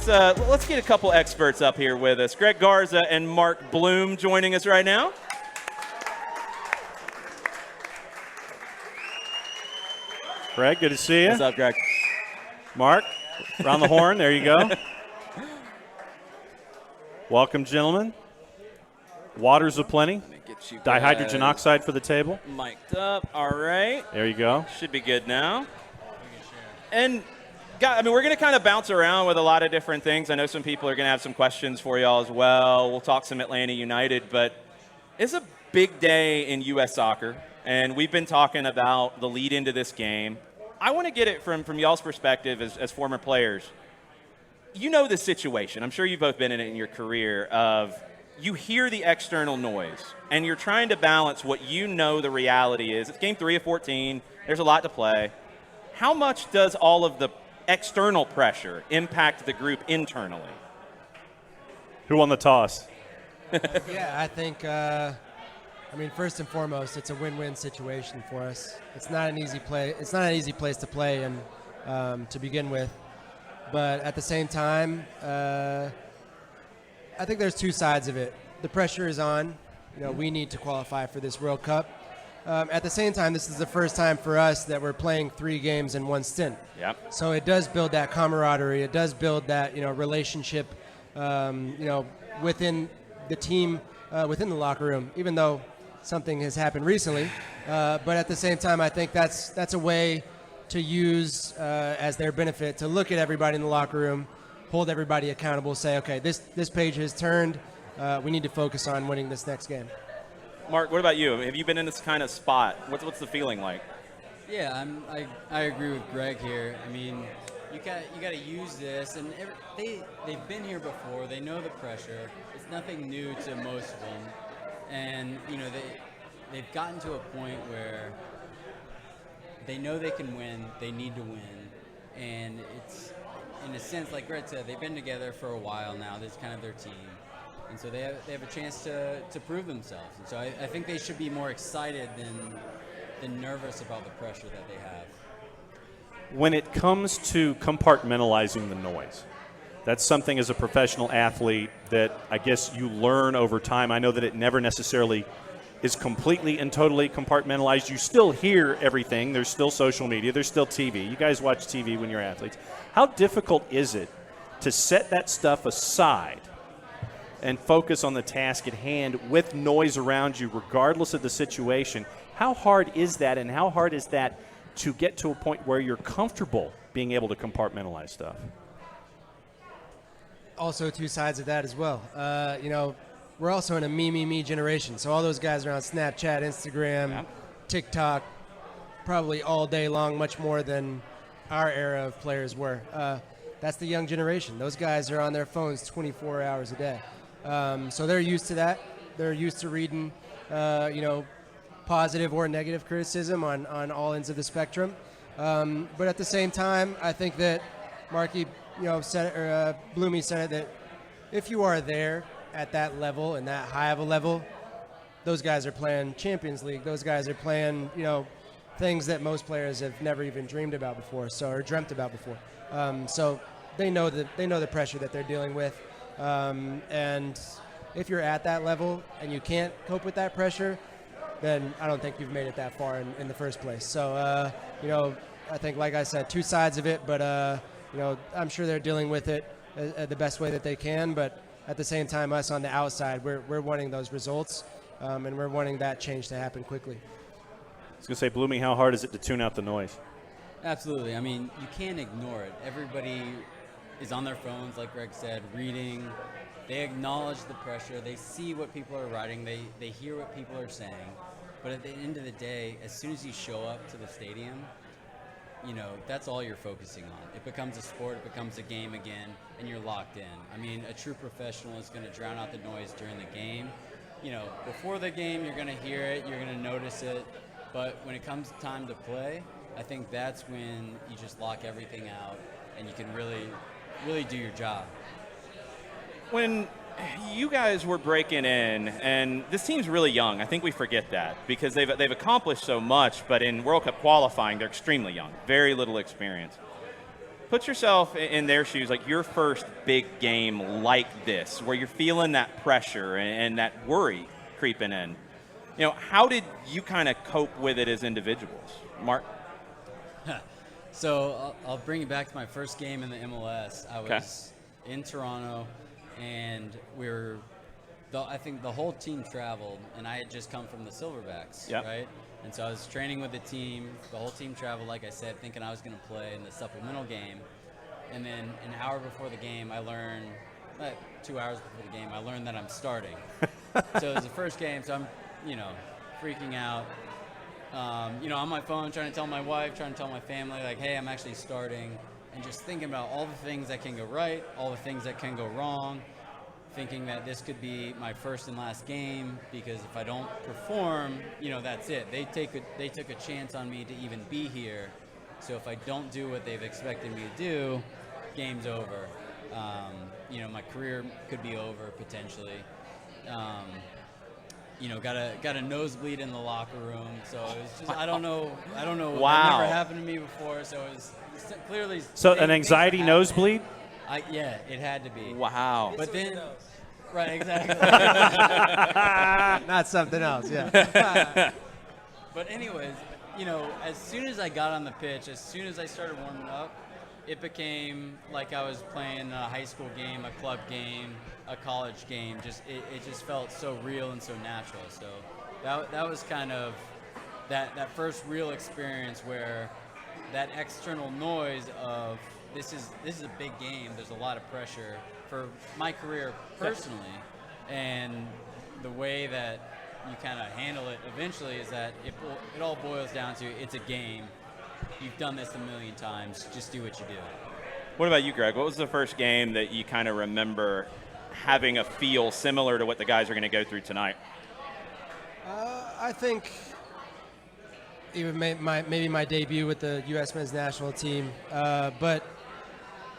let's get a couple experts up here with us. Greg Garza and Mark Bloom joining us right now. Greg, good to see you. What's up, Greg? Mark, around the horn. There you go. Welcome, gentlemen. Waters aplenty. Dihydrogen oxide for the table. Mic'd up. All right. There you go. Should be good now. And, we're going to kind of bounce around with a lot of different things. I know some people are going to have some questions for y'all as well. We'll talk some Atlanta United, but it's a big day in U.S. soccer, and we've been talking about the lead into this game. I want to get it from y'all's perspective as former players. You know the situation. I'm sure you've both been in it in your career of you hear the external noise, and you're trying to balance what you know the reality is. It's game 3 of 14. There's a lot to play. How much does all of the external pressure impact the group internally? Who won the toss? Yeah, I think, first and foremost, it's a win-win situation for us. It's not an easy play. It's not an easy place to play and to begin with. But at the same time, I think there's two sides of it. The pressure is on. We need to qualify for this World Cup. At the same time, this is the first time for us that we're playing 3 games in one stint. Yep. So it does build that camaraderie. It does build that relationship, within the team, within the locker room. Even though something has happened recently, but at the same time, I think that's a way to use as their benefit to look at everybody in the locker room, hold everybody accountable, say, okay, this page has turned. We need to focus on winning this next game. Mark, what about you? Have you been in this kind of spot? What's the feeling like? Yeah, I agree with Greg here. You got to use this, and they've been here before. They know the pressure. It's nothing new to most of them, and they've gotten to a point where they know they can win. They need to win, and it's in a sense, like Greg said, they've been together for a while now. This is kind of their team. And so they have a chance to prove themselves. And so I think they should be more excited than nervous about the pressure that they have. When it comes to compartmentalizing the noise, that's something as a professional athlete that I guess you learn over time. I know that it never necessarily is completely and totally compartmentalized. You still hear everything. There's still social media. There's still TV. You guys watch TV when you're athletes. How difficult is it to set that stuff aside and focus on the task at hand with noise around you, regardless of the situation? How hard is that, and how hard is that to get to a point where you're comfortable being able to compartmentalize stuff? Also, two sides of that as well. We're also in a me generation. So all those guys are on Snapchat, Instagram, TikTok, probably all day long, much more than our era of players were. That's the young generation. Those guys are on their phones 24 hours a day. So they're used to that. They're used to reading, positive or negative criticism on all ends of the spectrum. But at the same time, I think that Marky, Bloomy said it, that if you are there at that level and that high of a level, those guys are playing Champions League. Those guys are playing, things that most players have never even dreamed about before, or dreamt about before. So they know the pressure that they're dealing with. And if you're at that level and you can't cope with that pressure, then I don't think you've made it that far in the first place. So, I think, like I said, two sides of it, but, I'm sure they're dealing with it the best way that they can. But at the same time, us on the outside, we're wanting those results, and we're wanting that change to happen quickly. I was going to say, Bloomy, how hard is it to tune out the noise? Absolutely. You can't ignore it. Everybody is on their phones, like Greg said, reading. They acknowledge the pressure. They see what people are writing. They hear what people are saying. But at the end of the day, as soon as you show up to the stadium, that's all you're focusing on. It becomes a sport. It becomes a game again, and you're locked in. A true professional is going to drown out the noise during the game. Before the game, you're going to hear it. You're going to notice it. But when it comes time to play, I think that's when you just lock everything out and you can really do your job. When you guys were breaking in, and this team's really young, I think we forget that because they've accomplished so much, but in World Cup qualifying, they're extremely young, very little experience. put yourself in their shoes, like your first big game like this, where you're feeling that pressure and that worry creeping in. How did you kind of cope with it as individuals? Mark? So I'll bring it back to my first game in the MLS. I was in Toronto, and I think the whole team traveled, and I had just come from the Silverbacks, right? And so I was training with the team. The whole team traveled, like I said, thinking I was going to play in the supplemental game. And then an hour before the game, I learned, 2 hours before the game, I learned that I'm starting. So it was the first game, so I'm, freaking out. On my phone, trying to tell my wife, trying to tell my family, like, hey, I'm actually starting. And just thinking about all the things that can go right, all the things that can go wrong, thinking that this could be my first and last game, because if I don't perform, that's it. They took a chance on me to even be here. So if I don't do what they've expected me to do, game's over. My career could be over potentially. Got a nosebleed in the locker room. So it was just, I don't know. Wow. That never happened to me before. So it was clearly. So an anxiety nosebleed? Yeah, it had to be. Wow. But then, right, exactly. Not something else, yeah. But anyways, as soon as I got on the pitch, as soon as I started warming up, it became like I was playing a high school game, a club game, a college game. It just felt so real and so natural. So that was kind of that first real experience where that external noise of this is a big game. There's a lot of pressure for my career personally, and the way that you kind of handle it eventually is that it all boils down to it's a game. You've done this a million times. Just do what you do. What about you, Greg? What was the first game that you kind of remember having a feel similar to what the guys are going to go through tonight? I think even maybe my debut with the U.S. men's national team, but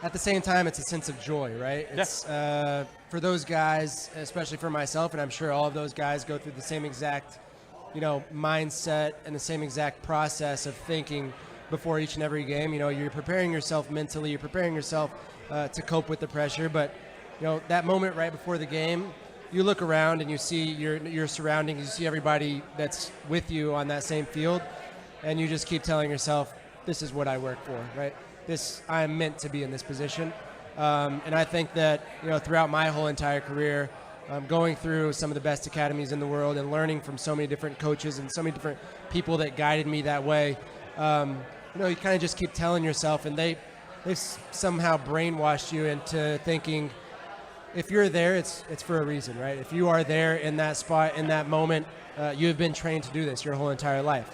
at the same time, it's a sense of joy, right? It's for those guys, especially for myself, and I'm sure all of those guys go through the same exact, mindset and the same exact process of thinking before each and every game. You're preparing yourself mentally, you're preparing yourself to cope with the pressure, but that moment right before the game, you look around and you see your surroundings, you see everybody that's with you on that same field, and you just keep telling yourself, this is what I work for, right? I am meant to be in this position. And I think that, throughout my whole entire career, going through some of the best academies in the world and learning from so many different coaches and so many different people that guided me that way, you kind of just keep telling yourself, and they've somehow brainwashed you into thinking, if you're there, it's for a reason, right? If you are there in that spot, in that moment, you have been trained to do this your whole entire life.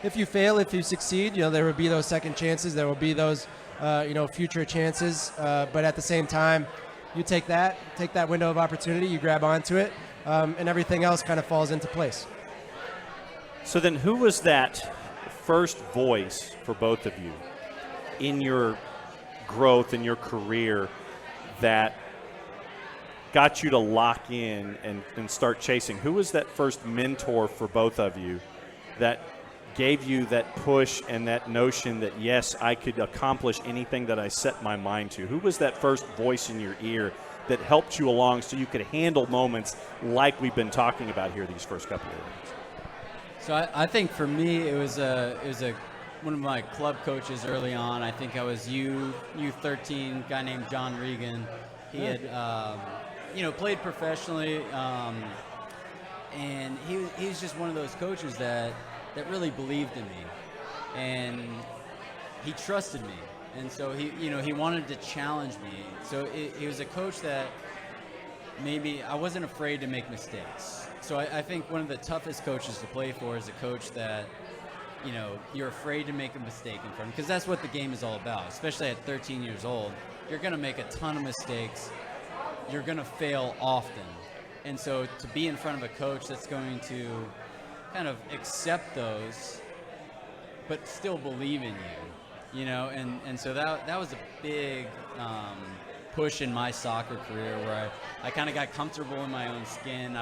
If you fail, if you succeed, there will be those second chances. There will be those, future chances. But at the same time, you take that window of opportunity, you grab onto it, and everything else kind of falls into place. So then who was that first voice for both of you in your growth, in your career, that got you to lock in and start chasing? Who was that first mentor for both of you that gave you that push and that notion that, yes, I could accomplish anything that I set my mind to? Who was that first voice in your ear that helped you along so you could handle moments like we've been talking about here these first couple of weeks? So I think for me, it was one of my club coaches early on. I think I was U13, guy named John Regan. He had played professionally, and he was just one of those coaches that really believed in me, and he trusted me, and so he wanted to challenge me. So he was a coach that maybe I wasn't afraid to make mistakes. So I think one of the toughest coaches to play for is a coach that you're afraid to make a mistake in front of, because that's what the game is all about. Especially at 13 years old, you're going to make a ton of mistakes. You're going to fail often. And so to be in front of a coach that's going to kind of accept those, but still believe in you, and so that was a big push in my soccer career, where I kind of got comfortable in my own skin.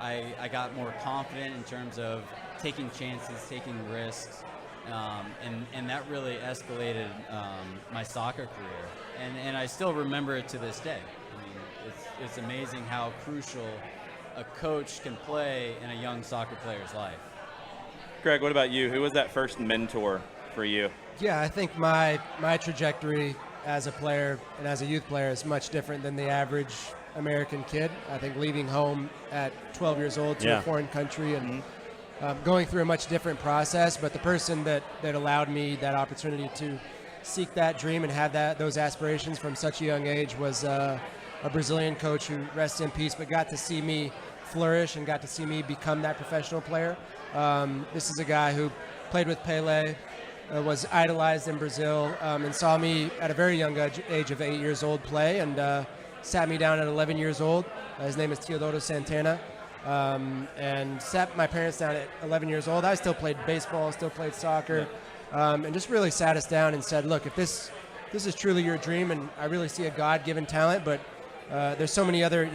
I got more confident in terms of taking chances, taking risks, And that really escalated my soccer career. And I still remember it to this day. I mean, it's amazing how crucial a coach can play in a young soccer player's life. Greg, what about you? Who was that first mentor for you? Yeah, I think my trajectory as a player and as a youth player is much different than the average American kid. I think leaving home at 12 years old to a foreign country and going through a much different process, but the person that allowed me that opportunity to seek that dream and have those aspirations from such a young age was a Brazilian coach who, rests in peace, but got to see me flourish and got to see me become that professional player. This is a guy who played with Pelé, was idolized in Brazil, and saw me at a very young age of 8 years old play, and sat me down at 11 years old. His name is Teodoro Santana, and sat my parents down at 11 years old. I still played baseball, still played soccer, and just really sat us down and said, look, if this is truly your dream, and I really see a God-given talent, but there's so many other,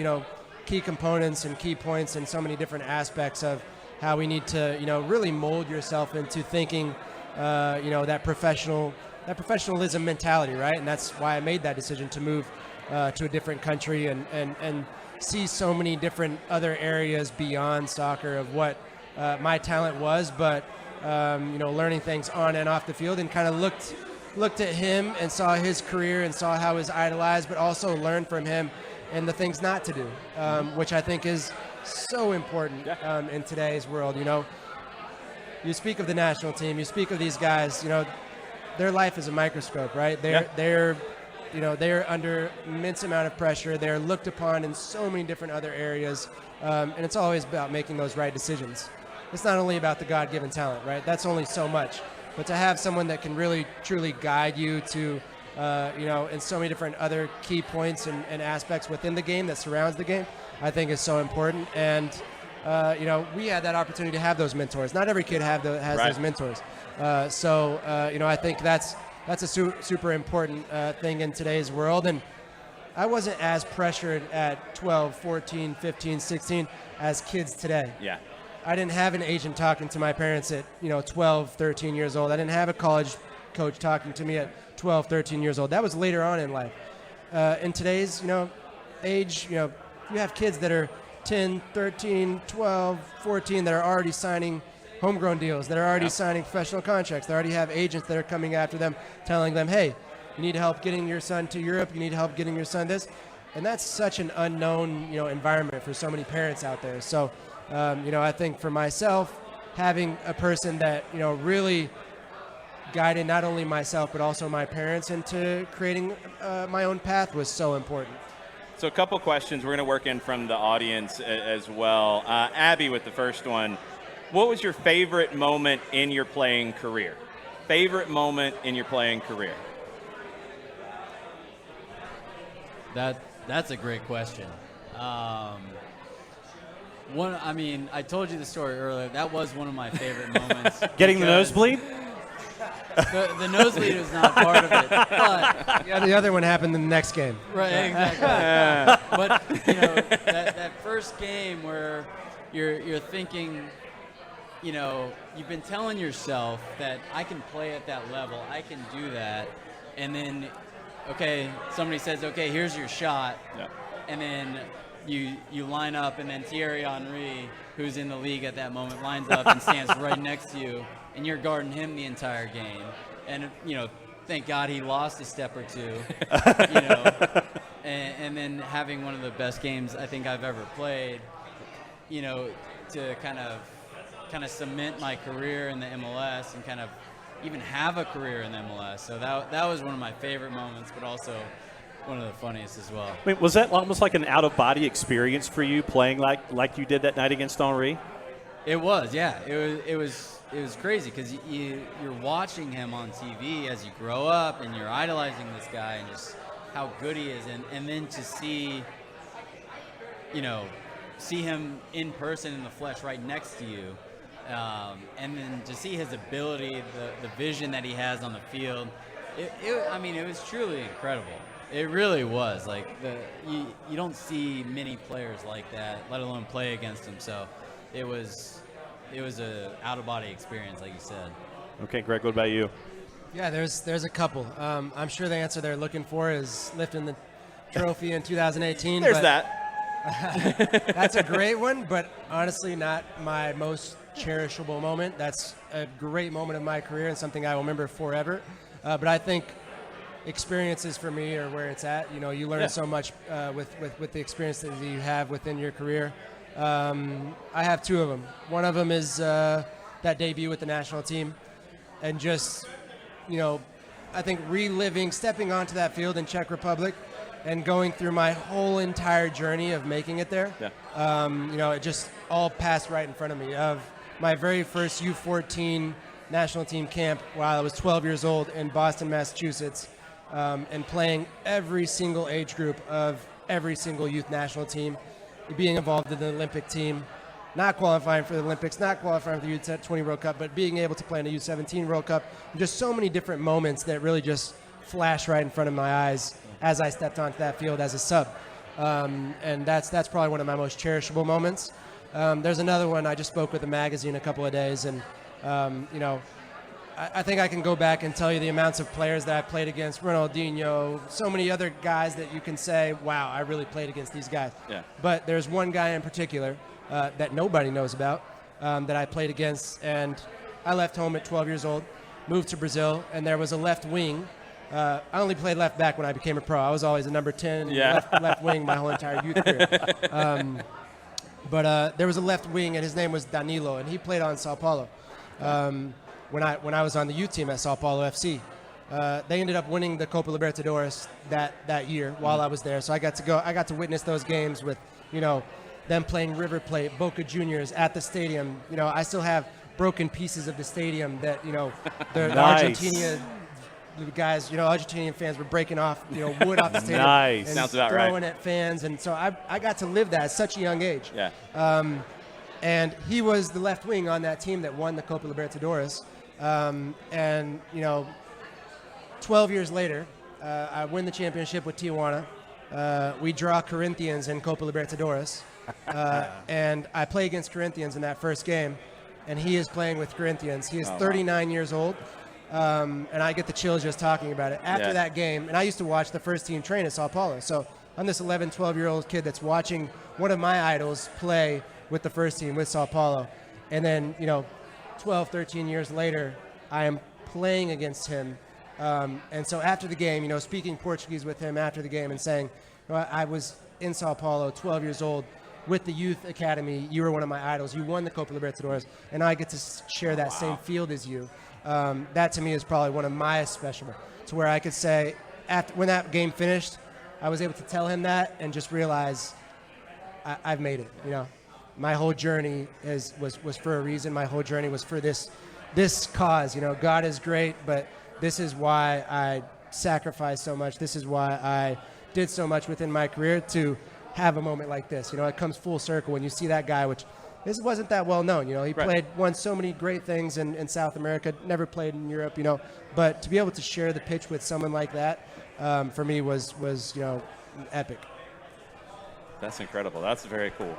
key components and key points and so many different aspects of how we need to, really mold yourself into thinking, that professionalism mentality, right? And that's why I made that decision to move to a different country and see so many different other areas beyond soccer of what my talent was, but learning things on and off the field, and kind of looked at him and saw his career and saw how he was idolized, but also learned from him and the things not to do, which I think is so important in today's world. You speak of the national team, you speak of these guys, their life is a microscope, right? They're under immense amount of pressure. They're looked upon in so many different other areas, and it's always about making those right decisions. It's not only about the God-given talent, right? That's only so much. But to have someone that can really, truly guide you to, in so many different other key points and aspects within the game that surrounds the game, I think is so important. And, we had that opportunity to have those mentors. Not every kid has those mentors. I think that's a super important thing in today's world. And I wasn't as pressured at 12, 14, 15, 16 as kids today. Yeah. I didn't have an agent talking to my parents at 12, 13 years old. I didn't have a college coach talking to me at 12, 13 years old. That was later on in life. In today's age, you have kids that are 10, 13, 12, 14 that are already signing homegrown deals, that are already signing professional contracts. They already have agents that are coming after them, telling them, hey, you need help getting your son to Europe, you need help getting your son this. And that's such an unknown environment for so many parents out there. So I think for myself, having a person that, really guided not only myself, but also my parents into creating my own path was so important. So a couple questions we're going to work in from the audience as well. Abby with the first one. What was your favorite moment in your playing career? Favorite moment in your playing career? That's a great question. I told you the story earlier. That was one of my favorite moments. Getting the nosebleed? The nosebleed was not part of it. But the other one happened in the next game. Right, exactly. But that first game where you're thinking, you've been telling yourself that I can play at that level, I can do that, and then, somebody says, here's your shot, and then you line up, and then Thierry Henry, who's in the league at that moment, lines up and stands right next to you, and you're guarding him the entire game. And, thank God he lost a step or two, and then having one of the best games I think I've ever played, to kind of cement my career in the MLS and kind of even have a career in the MLS. So that was one of my favorite moments, but also one of the funniest as well. I mean, was that almost like an out-of-body experience for you, playing like you did that night against Henry? It was, yeah. It was crazy because you're watching him on TV as you grow up, and you're idolizing this guy and just how good he is, and then to see him in person in the flesh right next to you, and then to see his ability, the vision that he has on the field. It was truly incredible. It really was. Like you don't see many players like that, let alone play against him. So it was a out of body experience, like you said. Okay, Greg, what about you? Yeah, there's a couple. I'm sure the answer they're looking for is lifting the trophy in 2018. There's but that. That's a great one, but honestly not my most cherishable moment. That's a great moment of my career and something I will remember forever. But I think experiences for me are where it's at. You know, you learn so much with the experiences that you have within your career. I have two of them. One of them is that debut with the national team, and just, you know, I think stepping onto that field in Czech Republic and going through my whole entire journey of making it there. Yeah. You know, it just all passed right in front of me. Of my very first U14 national team camp while I was 12 years old in Boston, Massachusetts, and playing every single age group of every single youth national team, being involved in the Olympic team, not qualifying for the Olympics, not qualifying for the U20 World Cup, but being able to play in the U17 World Cup. Just so many different moments that really just flash right in front of my eyes as I stepped onto that field as a sub. And that's probably one of my most cherishable moments. There's another one. I just spoke with a magazine a couple of days, and you know, I think I can go back and tell you the amounts of players that I played against, Ronaldinho, so many other guys that you can say, wow, I really played against these guys. Yeah. But there's one guy in particular that nobody knows about that I played against, and I left home at 12 years old, moved to Brazil, and there was a left wing. I only played left back when I became a pro. I was always a number 10 left wing my whole entire youth career. But there was a left wing, and his name was Danilo, and he played on Sao Paulo. When I was on the youth team at Sao Paulo FC, they ended up winning the Copa Libertadores that year while I was there. So I got to witness those games with, you know, them playing River Plate, Boca Juniors at the stadium. You know, I still have broken pieces of the stadium that, you know, the Argentina guys, you know, Argentinian fans were breaking off, you know, wood off the stadium and Sounds about throwing right. at fans. And so I got to live that at such a young age. Yeah. And he was the left wing on that team that won the Copa Libertadores. And, you know, 12 years later, I win the championship with Tijuana. We draw Corinthians in Copa Libertadores. And I play against Corinthians in that first game. And he is playing with Corinthians. He is 39 years old. And I get the chills just talking about it. After that game, and I used to watch the first team train at Sao Paulo. So I'm this 11, 12-year-old kid that's watching one of my idols play with the first team with Sao Paulo. And then, you know, 12, 13 years later, I am playing against him. And so after the game, you know, speaking Portuguese with him after the game and saying, you know, I was in Sao Paulo, 12 years old, with the youth academy. You were one of my idols. You won the Copa Libertadores, and I get to share that same field as you. That to me is probably one of my special, to where I could say, when that game finished, I was able to tell him that and just realize I've made it. You know, my whole journey was for a reason. My whole journey was for this cause. You know, God is great, but this is why I sacrificed so much. This is why I did so much within my career to have a moment like this. You know, it comes full circle when you see that guy, which this wasn't that well known. You know, he won so many great things in South America, never played in Europe, you know, but to be able to share the pitch with someone like that, for me was, you know, epic. That's incredible. That's very cool.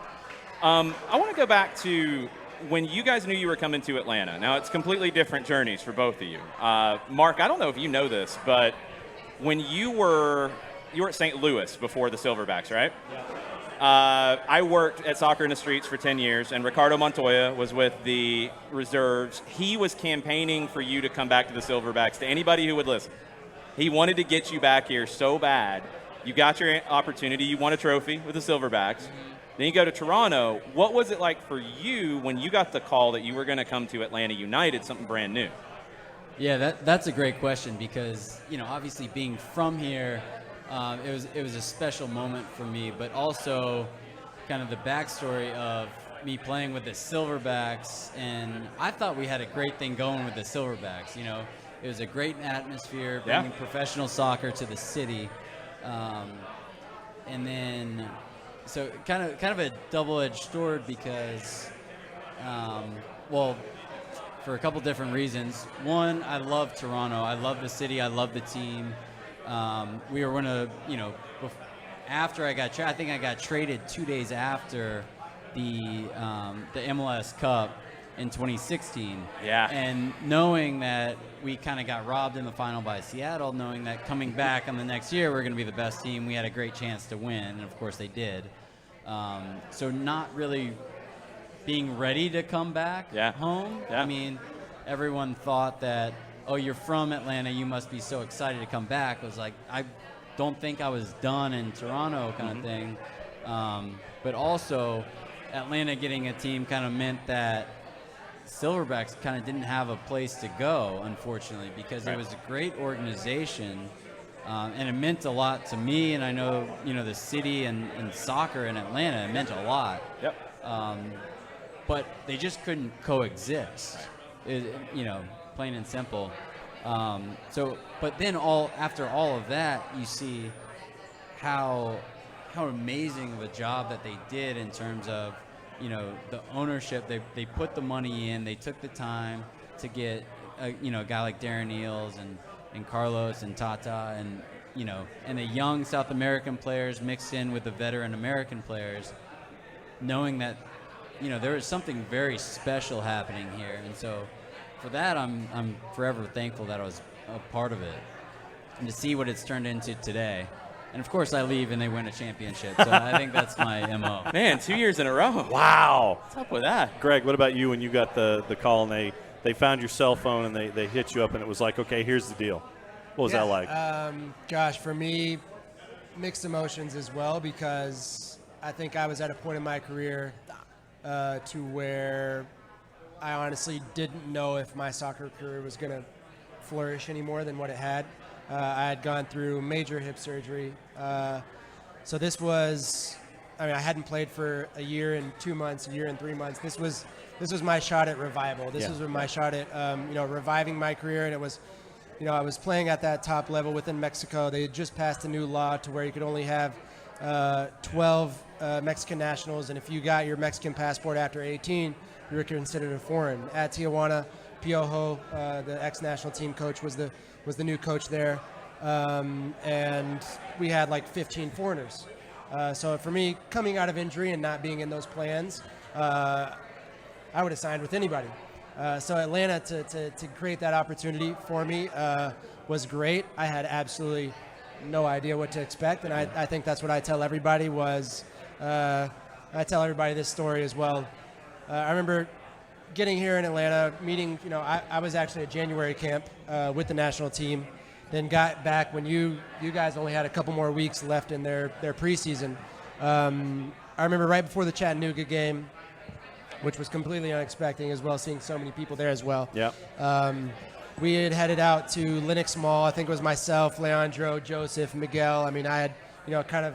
I want to go back to when you guys knew you were coming to Atlanta. Now, it's completely different journeys for both of you. Mark, I don't know if you know this, but when you were at St. Louis before the Silverbacks, right? Yeah. I worked at Soccer in the Streets for 10 years, and Ricardo Montoya was with the reserves. He was campaigning for you to come back to the Silverbacks, to anybody who would listen. He wanted to get you back here so bad. You got your opportunity. You won a trophy with the Silverbacks. Then you go to Toronto. What was it like for you when you got the call that you were going to come to Atlanta United, something brand new? Yeah, that's a great question because, you know, obviously being from here, it was a special moment for me, but also kind of the backstory of me playing with the Silverbacks, and I thought we had a great thing going with the Silverbacks. You know, it was a great atmosphere, bringing professional soccer to the city, and then so kind of a double-edged sword because, well, for a couple different reasons. One, I love Toronto. I love the city. I love the team. We were one of, you know, after I got I think I got traded 2 days after the MLS Cup. in 2016. Yeah. And knowing that we kind of got robbed in the final by Seattle, knowing that coming back on the next year we're going to be the best team, we had a great chance to win, and of course they did. So not really being ready to come back home. Yeah. I mean, everyone thought that, oh, you're from Atlanta, you must be so excited to come back. It was like, I don't think I was done in Toronto kind of thing. But also, Atlanta getting a team kind of meant that Silverbacks kind of didn't have a place to go, unfortunately, because it was a great organization, and it meant a lot to me, and I know, the city and soccer in Atlanta, it meant a lot. Yep. But they just couldn't coexist, plain and simple. But then after all of that, you see how amazing of a job that they did in terms of, the ownership. They put the money in. They took the time to get a guy like Darren Eales and Carlos and Tata and the young South American players mixed in with the veteran American players, knowing that there is something very special happening here. And so for that, I'm forever thankful that I was a part of it, and to see what it's turned into today. And of course, I leave and they win a championship. So I think that's my MO. Man, 2 years in a row. Wow. What's up with that? Greg, what about you when you got the call and they found your cell phone and they hit you up and it was like, okay, here's the deal? What was that like? Gosh, for me, mixed emotions as well, because I think I was at a point in my career to where I honestly didn't know if my soccer career was going to flourish any more than what it had. I had gone through major hip surgery. So this was, I hadn't played for a year and 2 months, a year and 3 months. This was my shot at revival. This was my shot at, reviving my career. And it was, I was playing at that top level within Mexico. They had just passed a new law to where you could only have 12 Mexican nationals. And if you got your Mexican passport after 18, you were considered a foreign. At Tijuana, Piojo, the ex-national team coach, was the new coach there, and we had like 15 foreigners. So for me, coming out of injury and not being in those plans, I would have signed with anybody. So Atlanta to create that opportunity for me was great. I had absolutely no idea what to expect, and I think that's what I tell everybody I tell everybody this story as well. I remember getting here in Atlanta, meeting, I was actually at January camp with the national team, then got back when you guys only had a couple more weeks left in their preseason. I remember right before the Chattanooga game, which was completely unexpected as well, seeing so many people there as well. Yeah. We had headed out to Lenox Mall. I think it was myself, Leandro, Joseph, Miguel. I had, kind of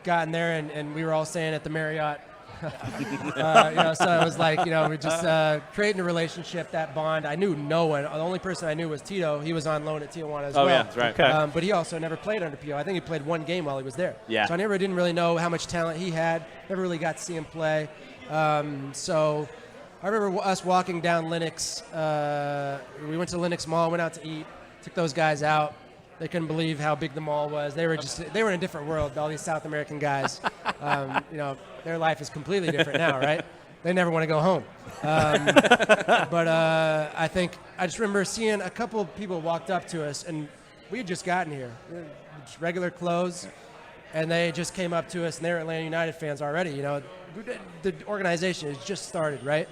gotten there, and we were all staying at the Marriott. So it was like, we're just creating a relationship, that bond. I knew no one. The only person I knew was Tito. He was on loan at Tijuana as well. Oh, yeah, that's right. Okay. But he also never played under Pio. I think he played one game while he was there. Yeah. So I didn't really know how much talent he had. Never really got to see him play. So I remember us walking down Lenox. We went to Lenox Mall, went out to eat, took those guys out. They couldn't believe how big the mall was. They were in a different world, all these South American guys. Their life is completely different now, right? They never want to go home. But I just remember seeing a couple of people walked up to us, and we had just gotten here, just regular clothes, and they just came up to us, and they were Atlanta United fans already. The organization has just started, right?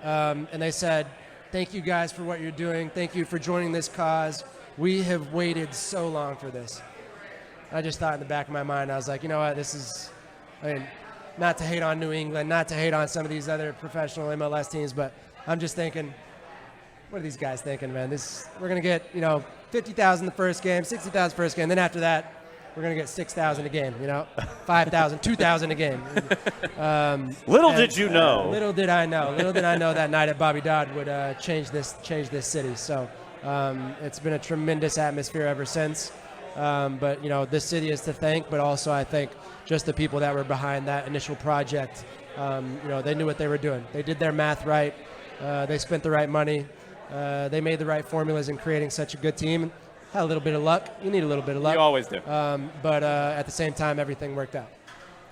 And they said, "Thank you guys for what you're doing. Thank you for joining this cause. We have waited so long for this." I just thought in the back of my mind, I was like, you know what, this is, not to hate on New England, not to hate on some of these other professional MLS teams, but I'm just thinking, what are these guys thinking, man? We're going to get, 50,000 the first game, 60,000 the first game. Then after that, we're going to get 6,000 a game, 5,000, 2,000 a game. Little did you know. Little did I know. Little did I know that night at Bobby Dodd would change this city. So it's been a tremendous atmosphere ever since. But, this city is to thank, but also I think just the people that were behind that initial project, they knew what they were doing. They did their math right. They spent the right money. They made the right formulas in creating such a good team. Had a little bit of luck. You need a little bit of luck. You always do. But at the same time, everything worked out.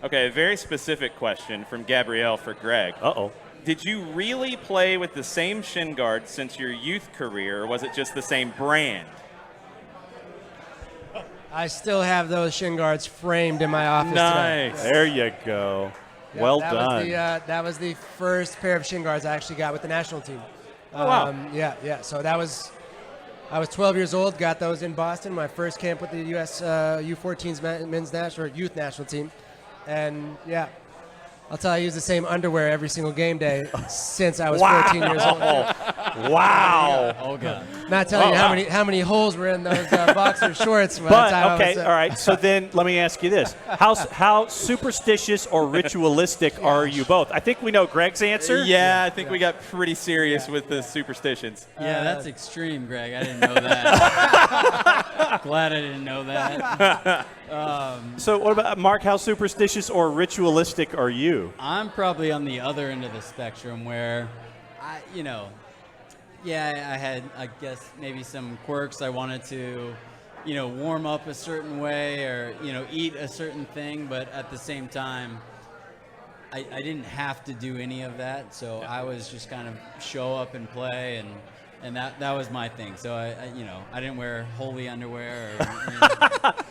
Okay, a very specific question from Gabrielle for Greg. Uh-oh. did you really play with the same shin guard since your youth career, or was it just the same brand? I still have those shin guards framed in my office today. Nice. There you go. Yeah, Well that done. That was the first pair of shin guards I actually got with the national team. Oh, wow. Yeah. So I was 12 years old, got those in Boston, my first camp with the U.S. U14's men's national or youth national team. And, yeah, I'll tell you, I use the same underwear every single game day since I was 14 years old. Wow. Oh God. Not telling you how many holes were in those boxer shorts. But, okay, all right. So then let me ask you this. How superstitious or ritualistic are you both? I think we know Greg's answer. Yeah, I think we got pretty serious with the superstitions. Yeah, that's extreme, Greg. I didn't know that. Glad I didn't know that. So what about Mark? How superstitious or ritualistic are you? I'm probably on the other end of the spectrum where I had, I guess, maybe some quirks. I wanted to, warm up a certain way or, eat a certain thing. But at the same time, I didn't have to do any of that. So I was just kind of show up and play. And that was my thing. So I didn't wear holy underwear or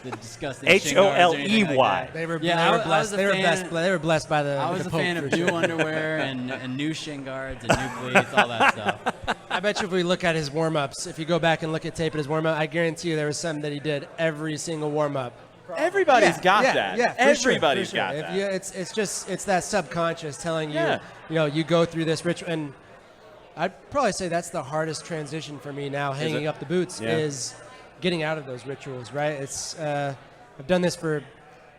the disgusting shin guards or anything like that. They were blessed. They were blessed by the. I was the a Pope, fan of for new sure. underwear and new shin guards and new cleats, all that stuff. I bet you if we look at his warm-ups, if you go back and look at tape of his warm-up, I guarantee you there was something that he did every single warm-up. Everybody's got that. Yeah, Everybody's for sure. got that. It's that subconscious telling you, Yeah. you go through this ritual. And I'd probably say that's the hardest transition for me now, hanging up the boots, is getting out of those rituals, right? It's I've done this for,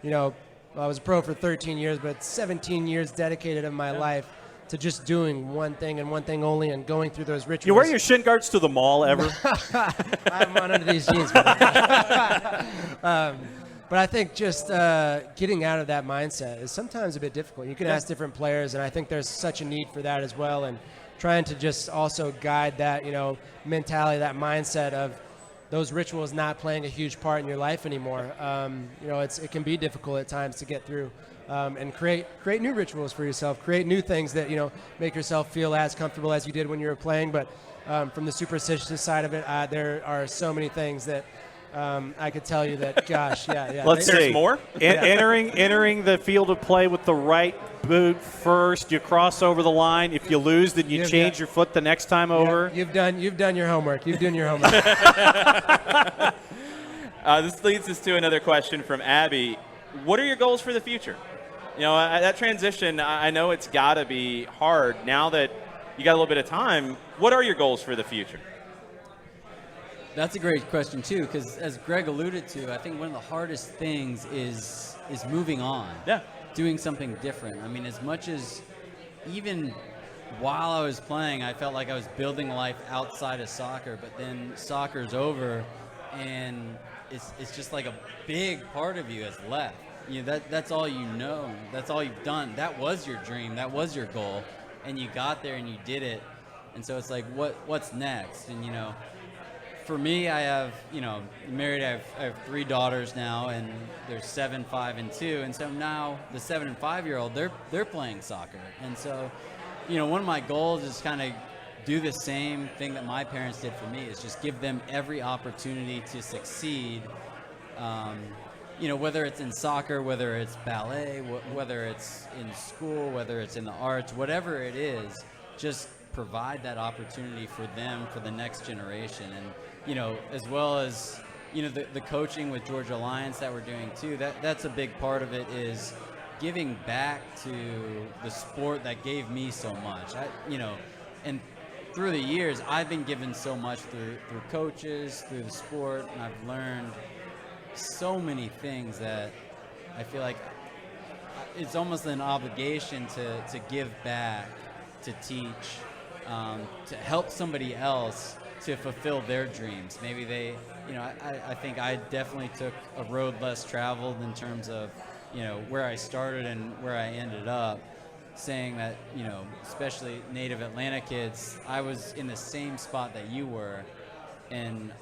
I was a pro for 13 years, but 17 years dedicated of my life to just doing one thing and one thing only and going through those rituals. You wear your shin guards to the mall ever? I'm on under these jeans. But I think just getting out of that mindset is sometimes a bit difficult. You can ask different players, and I think there's such a need for that as well. And trying to just also guide that, mentality, that mindset of those rituals not playing a huge part in your life anymore. It can be difficult at times to get through. And create new rituals for yourself, create new things that, make yourself feel as comfortable as you did when you were playing. But from the superstitious side of it, there are so many things that I could tell you that, gosh, Let's see. There's more? Entering the field of play with the right boot first, you cross over the line. If you lose, then you change your foot the next time over. You've done your homework. You've done your homework. This leads us to another question from Abby. What are your goals for the future? That transition, I know it's got to be hard. Now that you got a little bit of time, what are your goals for the future? That's a great question, too, because as Greg alluded to, I think one of the hardest things is moving on. Yeah. Doing something different. I mean, as much as even while I was playing, I felt like I was building life outside of soccer, but then soccer's over, and it's just like a big part of you has left. That's all you know. That's all you've done. That was your dream. That was your goal, and you got there and you did it. And so it's like, what's next? And for me, I have married. I have 3 daughters now, and they're 7, 5, and 2. And so now the 7 and 5-year-old, they're playing soccer. And so, one of my goals is kind of do the same thing that my parents did for me, is just give them every opportunity to succeed. Whether it's in soccer, whether it's ballet, whether it's in school, whether it's in the arts, whatever it is, just provide that opportunity for them, for the next generation. And, as well as, the coaching with Georgia Alliance that we're doing too, that's a big part of it, is giving back to the sport that gave me so much. And through the years, I've been given so much through coaches, through the sport, and I've learned so many things that I feel like it's almost an obligation to give back, to teach, to help somebody else to fulfill their dreams. Maybe they, I think I definitely took a road less traveled in terms of, where I started and where I ended up, saying that, especially native Atlanta kids, I was in the same spot that you were, and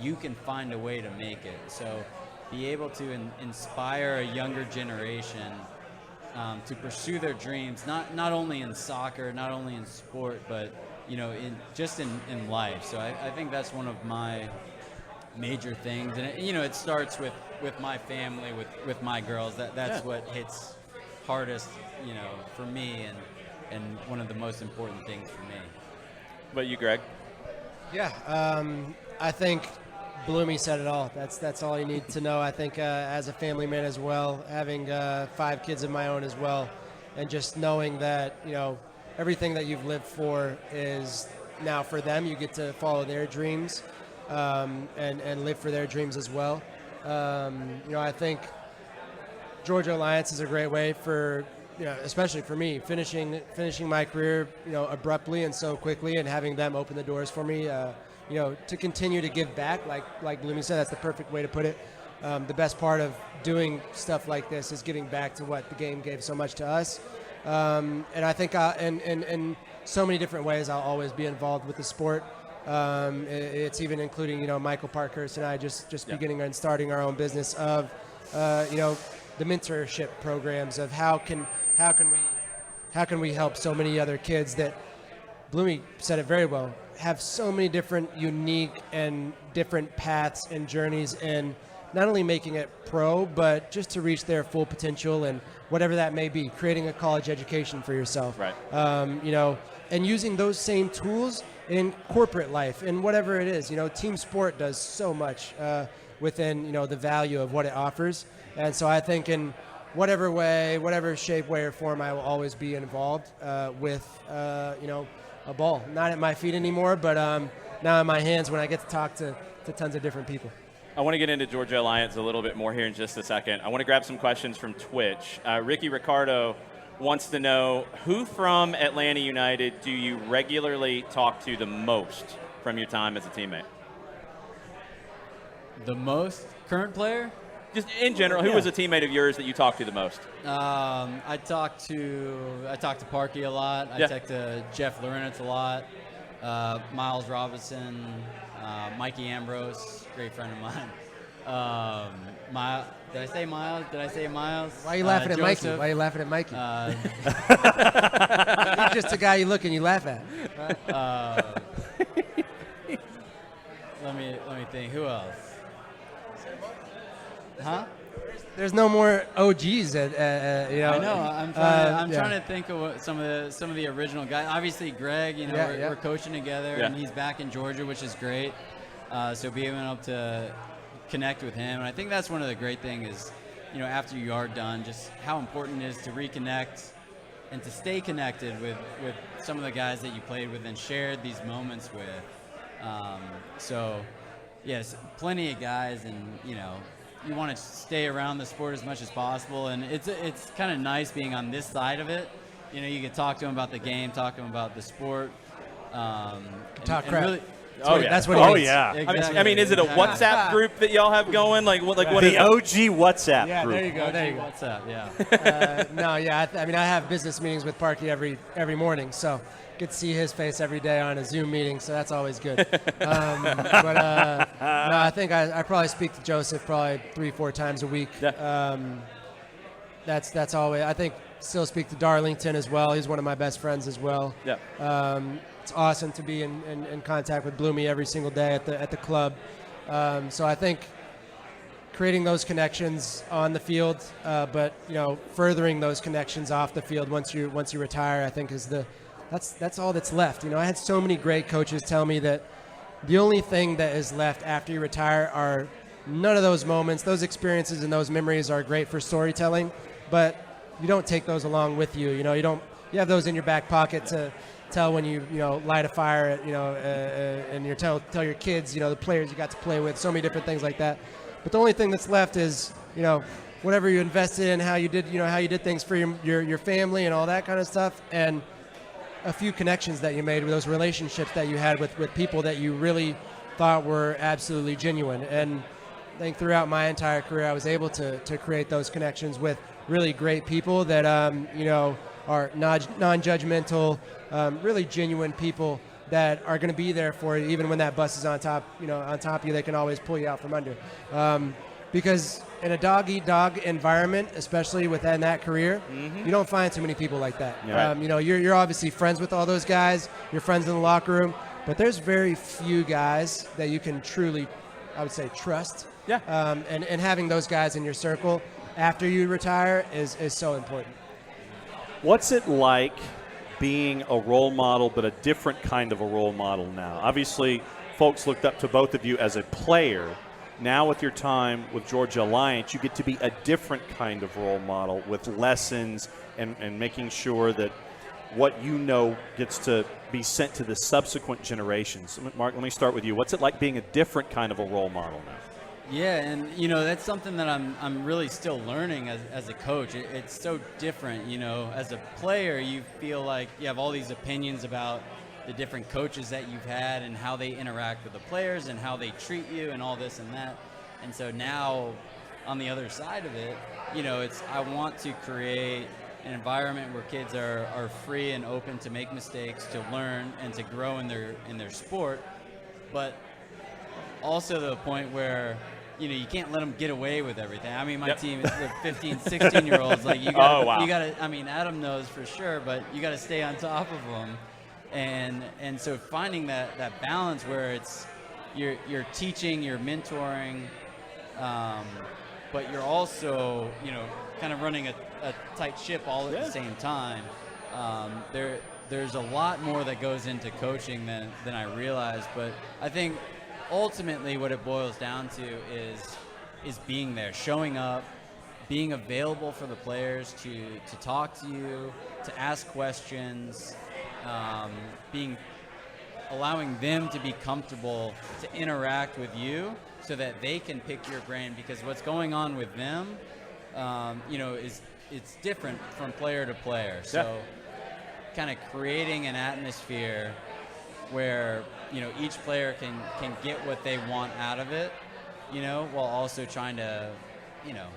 you can find a way to make it. So be able to inspire a younger generation to pursue their dreams, not only in soccer, not only in sport, but in life. So I think that's one of my major things, and it starts with my family, with my girls. That's what hits hardest, for me, and one of the most important things for me. What about you, Greg? Yeah, I think Bloomy said it all. That's all you need to know. I think as a family man as well, having 5 kids of my own as well, and just knowing that everything that you've lived for is now for them. You get to follow their dreams and live for their dreams as well. I think Georgia Alliance is a great way for, especially for me, finishing my career, abruptly and so quickly, and having them open the doors for me, to continue to give back. Like Bloomy said, that's the perfect way to put it. The best part of doing stuff like this is giving back to what the game gave so much to us. And I think in so many different ways, I'll always be involved with the sport. It's even including, Michael Parkhurst and I just beginning and starting our own business of, the mentorship programs of how can we help so many other kids that, Bloomy said it very well, have so many different unique and different paths and journeys in not only making it pro, but just to reach their full potential and whatever that may be, creating a college education for yourself. Right. And using those same tools in corporate life and whatever it is. Team sport does so much within, the value of what it offers. And so I think in whatever way, whatever shape, way, or form, I will always be involved with, a ball. Not at my feet anymore, but now in my hands when I get to talk to tons of different people. I want to get into Georgia Alliance a little bit more here in just a second. I want to grab some questions from Twitch. Ricky Ricardo wants to know, who from Atlanta United do you regularly talk to the most from your time as a teammate? The most current player? Just in general, who was a teammate of yours that you talked to the most? I talk to Parky a lot. I talk to Jeff Lorenitz a lot. Miles Robinson, Mikey Ambrose, great friend of mine. Did I say Miles? Why are you laughing at Mikey? Joseph. Why are you laughing at Mikey? He's just a guy you look and you laugh at. Let me think. Who else? Huh? There's no more OGs at I know. I'm trying to think of what some of the original guys. Obviously, Greg. We're coaching together, and he's back in Georgia, which is great. So being able to connect with him, and I think that's one of the great things is, after you are done, just how important it is to reconnect and to stay connected with some of the guys that you played with and shared these moments with. So, yes, plenty of guys, and you want to stay around the sport as much as possible, and it's kind of nice being on this side of it. You can talk to them about the game, talk to them about the sport. Talk crap. Really, That's what he means. Yeah. exactly. I mean, is it a WhatsApp group that y'all have going? What The is it? OG WhatsApp Yeah, group. there you go. There you go. What's up? Yeah. No, yeah. I have business meetings with Parky every morning, so get to see his face every day on a Zoom meeting, so that's always good. No, I think I probably speak to Joseph probably 3-4 times a week. Yeah. That's always. I think still speak to Darlington as well. He's one of my best friends as well. Yeah. It's awesome to be in contact with Bloomy every single day at the club. So I think creating those connections on the field, but furthering those connections off the field once you retire, I think is that's all that's left. I had so many great coaches tell me that the only thing that is left after you retire are none of those moments. Those experiences and those memories are great for storytelling, but you don't take those along with you. You have those in your back pocket to tell when you light a fire, and you tell your kids, the players you got to play with, so many different things like that. But the only thing that's left is, whatever you invested in, how you did things for your family and all that kind of stuff, and a few connections that you made with those relationships that you had with people that you really thought were absolutely genuine. And I think throughout my entire career, I was able to create those connections with really great people that, are non-judgmental, really genuine people that are going to be there for you, even when that bus is on top of you. They can always pull you out from under. Because in a dog-eat-dog environment, especially within that career, you don't find too many people like that. Yeah. You know, you're obviously friends with all those guys. You're friends in the locker room. But there's very few guys that you can truly, I would say, trust. Yeah. And having those guys in your circle after you retire is so important. What's it like being a role model, but a different kind of a role model now? Obviously, folks looked up to both of you as a player. Now with your time with Georgia Alliance, you get to be a different kind of role model with lessons and making sure that what you know gets to be sent to the subsequent generations. Mark, let me start with you. What's it like being a different kind of a role model now? Yeah, and you know, that's something that I'm really still learning as a coach. It's so different, you know. As a player, you feel like you have all these opinions about the different coaches that you've had and how they interact with the players and how they treat you and all this and that. And so now, on the other side of it, you know, I want to create an environment where kids are free and open to make mistakes, to learn, and to grow in their sport, but also to the point where, you know, you can't let them get away with everything. I mean, my team is the 15, 16-year-olds. Like, you gotta, I mean, Adam knows for sure, but you got to stay on top of them. And so finding that balance where it's you're teaching, you're mentoring, but you're also, you know, kind of running a tight ship all at the same time. There's a lot more that goes into coaching than I realized, but I think ultimately what it boils down to is being there, showing up, being available for the players to talk to you, to ask questions, allowing them to be comfortable to interact with you so that they can pick your brain, because what's going on with them, you know, it's different from player to player. So kind of creating an atmosphere where, you know, each player can get what they want out of it, you know, while also trying to, you know,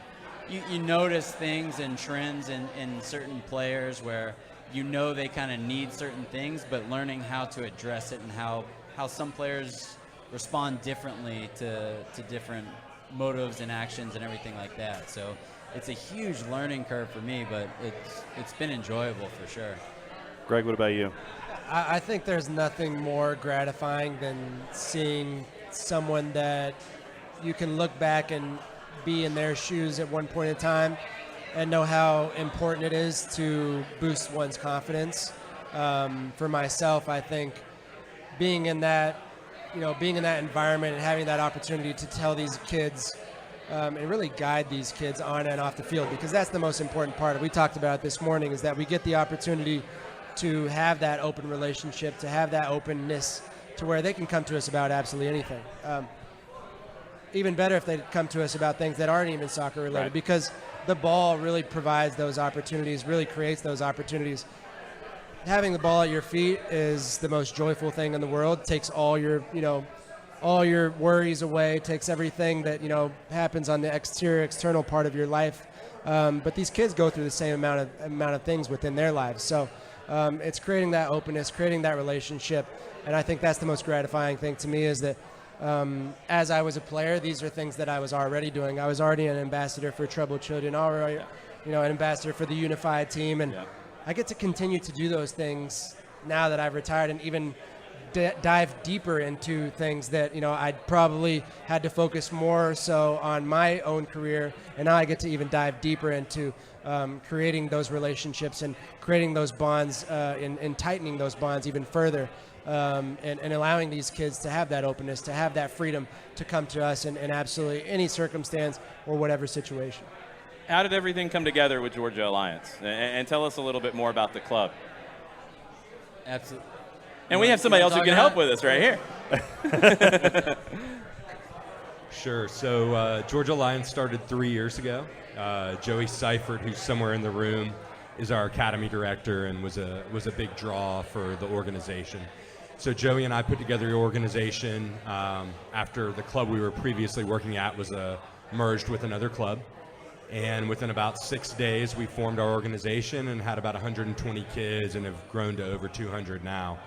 you notice things and trends in certain players where you know they kind of need certain things, but learning how to address it and how some players respond differently to different motives and actions and everything like that. So it's a huge learning curve for me, but it's been enjoyable for sure. Greg, what about you? I think there's nothing more gratifying than seeing someone that you can look back and be in their shoes at one point in time and know how important it is to boost one's confidence. For myself, I think being in that environment and having that opportunity to tell these kids and really guide these kids on and off the field, because that's the most important part. We talked about it this morning, is that we get the opportunity to have that open relationship, to have that openness to where they can come to us about absolutely anything. Even better if they come to us about things that aren't even soccer related, because the ball really provides those opportunities, really creates those opportunities. Having the ball at your feet is the most joyful thing in the world. Takes all your worries away, takes everything that, you know, happens on the external part of your life. But these kids go through the same amount of things within their lives. So it's creating that openness, creating that relationship. And I think that's the most gratifying thing to me, is that as I was a player, these are things that I was already doing. I was already an ambassador for troubled children, already, you know, an ambassador for the unified team. And I get to continue to do those things now that I've retired, and even dive deeper into things that, you know, I'd probably had to focus more so on my own career, and now I get to even dive deeper into creating those relationships and creating those bonds and tightening those bonds even further, and allowing these kids to have that openness, to have that freedom to come to us in absolutely any circumstance or whatever situation. How did everything come together with Georgia Alliance? And tell us a little bit more about the club. Absolutely. And we have somebody else who can help with us right here. Sure. So Georgia Alliance started 3 years ago. Joey Seifert, who's somewhere in the room, is our academy director and was a big draw for the organization. So Joey and I put together the organization after the club we were previously working at was merged with another club. And within about 6 days, we formed our organization and had about 120 kids and have grown to over 200 now.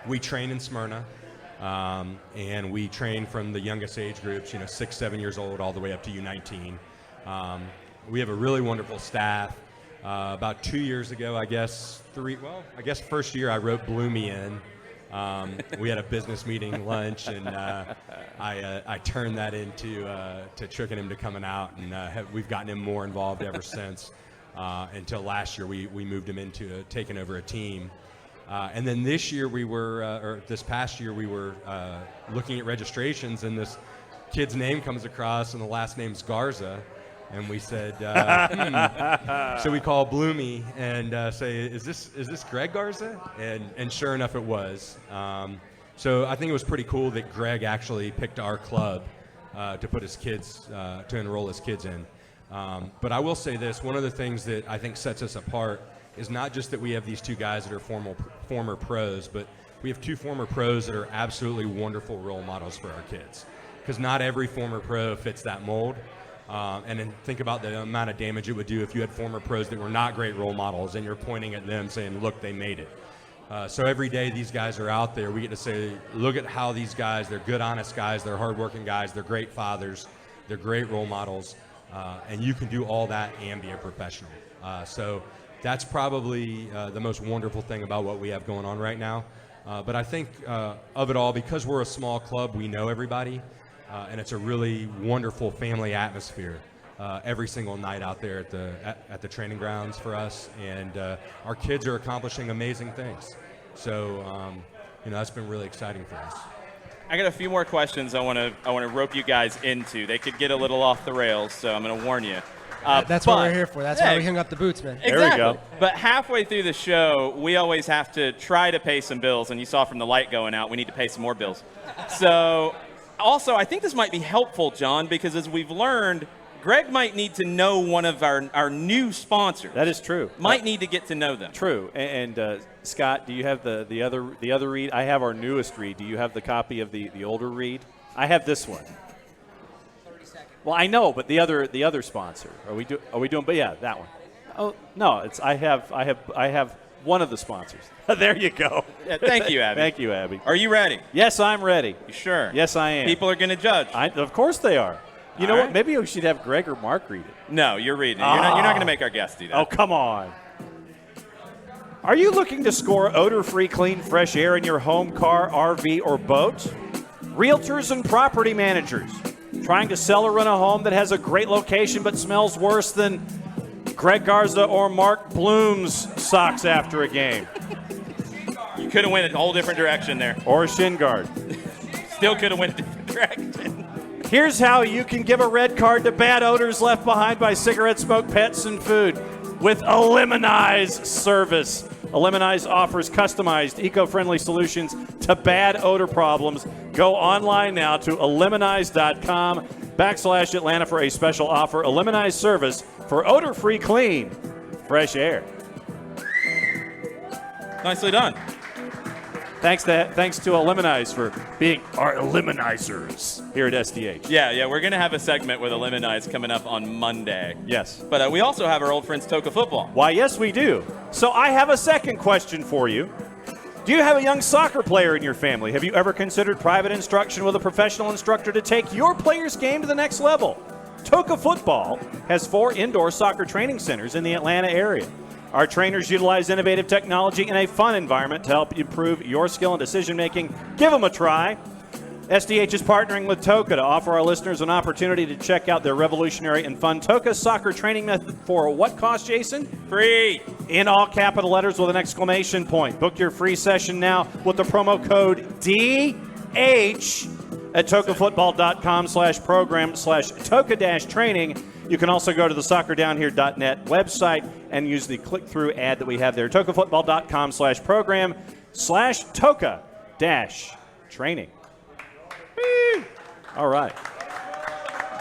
We train in Smyrna. And we train from the youngest age groups, 6, 7 years old, all the way up to U19. We have a really wonderful staff. About 2 years ago, first year I wrote Bloomy in. We had a business meeting lunch, and I turned that into to tricking him to coming out, and we've gotten him more involved ever since. Until last year, we moved him into taking over a team. And then this past year, we were looking at registrations, and this kid's name comes across, and the last name's Garza. And we said, so we call Bloomy and say, is this Greg Garza? And sure enough, it was. So I think it was pretty cool that Greg actually picked our club to put his kids, to enroll his kids in. But I will say this, one of the things that I think sets us apart is not just that we have these two guys that are former pros, but we have two former pros that are absolutely wonderful role models for our kids. Because not every former pro fits that mold. And then think about the amount of damage it would do if you had former pros that were not great role models and you're pointing at them saying, look, they made it. So every day these guys are out there, we get to say, look at how these guys, they're good, honest guys, they're hardworking guys, they're great fathers, they're great role models, and you can do all that and be a professional. So that's probably the most wonderful thing about what we have going on right now. But I think of it all, because we're a small club, we know everybody. And it's a really wonderful family atmosphere every single night out there at the training grounds for us. And our kids are accomplishing amazing things. So, that's been really exciting for us. I got a few more questions I want to rope you guys into. They could get a little off the rails, so I'm going to warn you. That's what we're here for. That's why we hung up the boots, man. Exactly. There we go. But halfway through the show, we always have to try to pay some bills. And you saw from the light going out, we need to pay some more bills. So... Also, I think this might be helpful, John, because as we've learned, Greg might need to know one of our new sponsors. That is true. Might need to get to know them. True. And Scott, do you have the other read? I have our newest read. Do you have the copy of the older read? I have this one. 30 seconds. Well, I know, but the other sponsor. Are we doing? But yeah, that one. Oh no, I have one of the sponsors. There you go. Yeah, thank you, Abby. Thank you, Abby. Are you ready? Yes, I'm ready. You sure? Yes, I am. People are going to judge. Of course they are. You know right. what? Maybe we should have Greg or Mark read it. No, you're reading it. You're not going to make our guests do that. Oh, come on. Are you looking to score odor-free, clean, fresh air in your home, car, RV, or boat? Realtors and property managers trying to sell or rent a home that has a great location but smells worse than Greg Garza or Mark Bloom's socks after a game. You could have went a whole different direction there. Or a shin guard. Still could have went a different direction. Here's how you can give a red card to bad odors left behind by cigarette smoke, pets, and food with Eliminize service. Eliminize offers customized, eco-friendly solutions to bad odor problems. Go online now to eliminize.com/Atlanta for a special offer. Eliminize service for odor-free, clean, fresh air. Nicely done. Thanks to Eliminize for being our eliminizers here at SDH. Yeah, we're going to have a segment with Eliminize coming up on Monday. Yes. But we also have our old friends Toka Football. Why, yes, we do. So I have a second question for you. Do you have a young soccer player in your family? Have you ever considered private instruction with a professional instructor to take your player's game to the next level? Toka Football has 4 indoor soccer training centers in the Atlanta area. Our trainers utilize innovative technology in a fun environment to help improve your skill and decision-making. Give them a try. SDH is partnering with Toka to offer our listeners an opportunity to check out their revolutionary and fun Toka soccer training method for what cost, Jason? Free. In all capital letters with an exclamation point. Book your free session now with the promo code DH at tokafootball.com/program/Toka-training. You can also go to the soccerdownhere.net website and use the click-through ad that we have there, tokafootball.com/program/Toka-training. All right.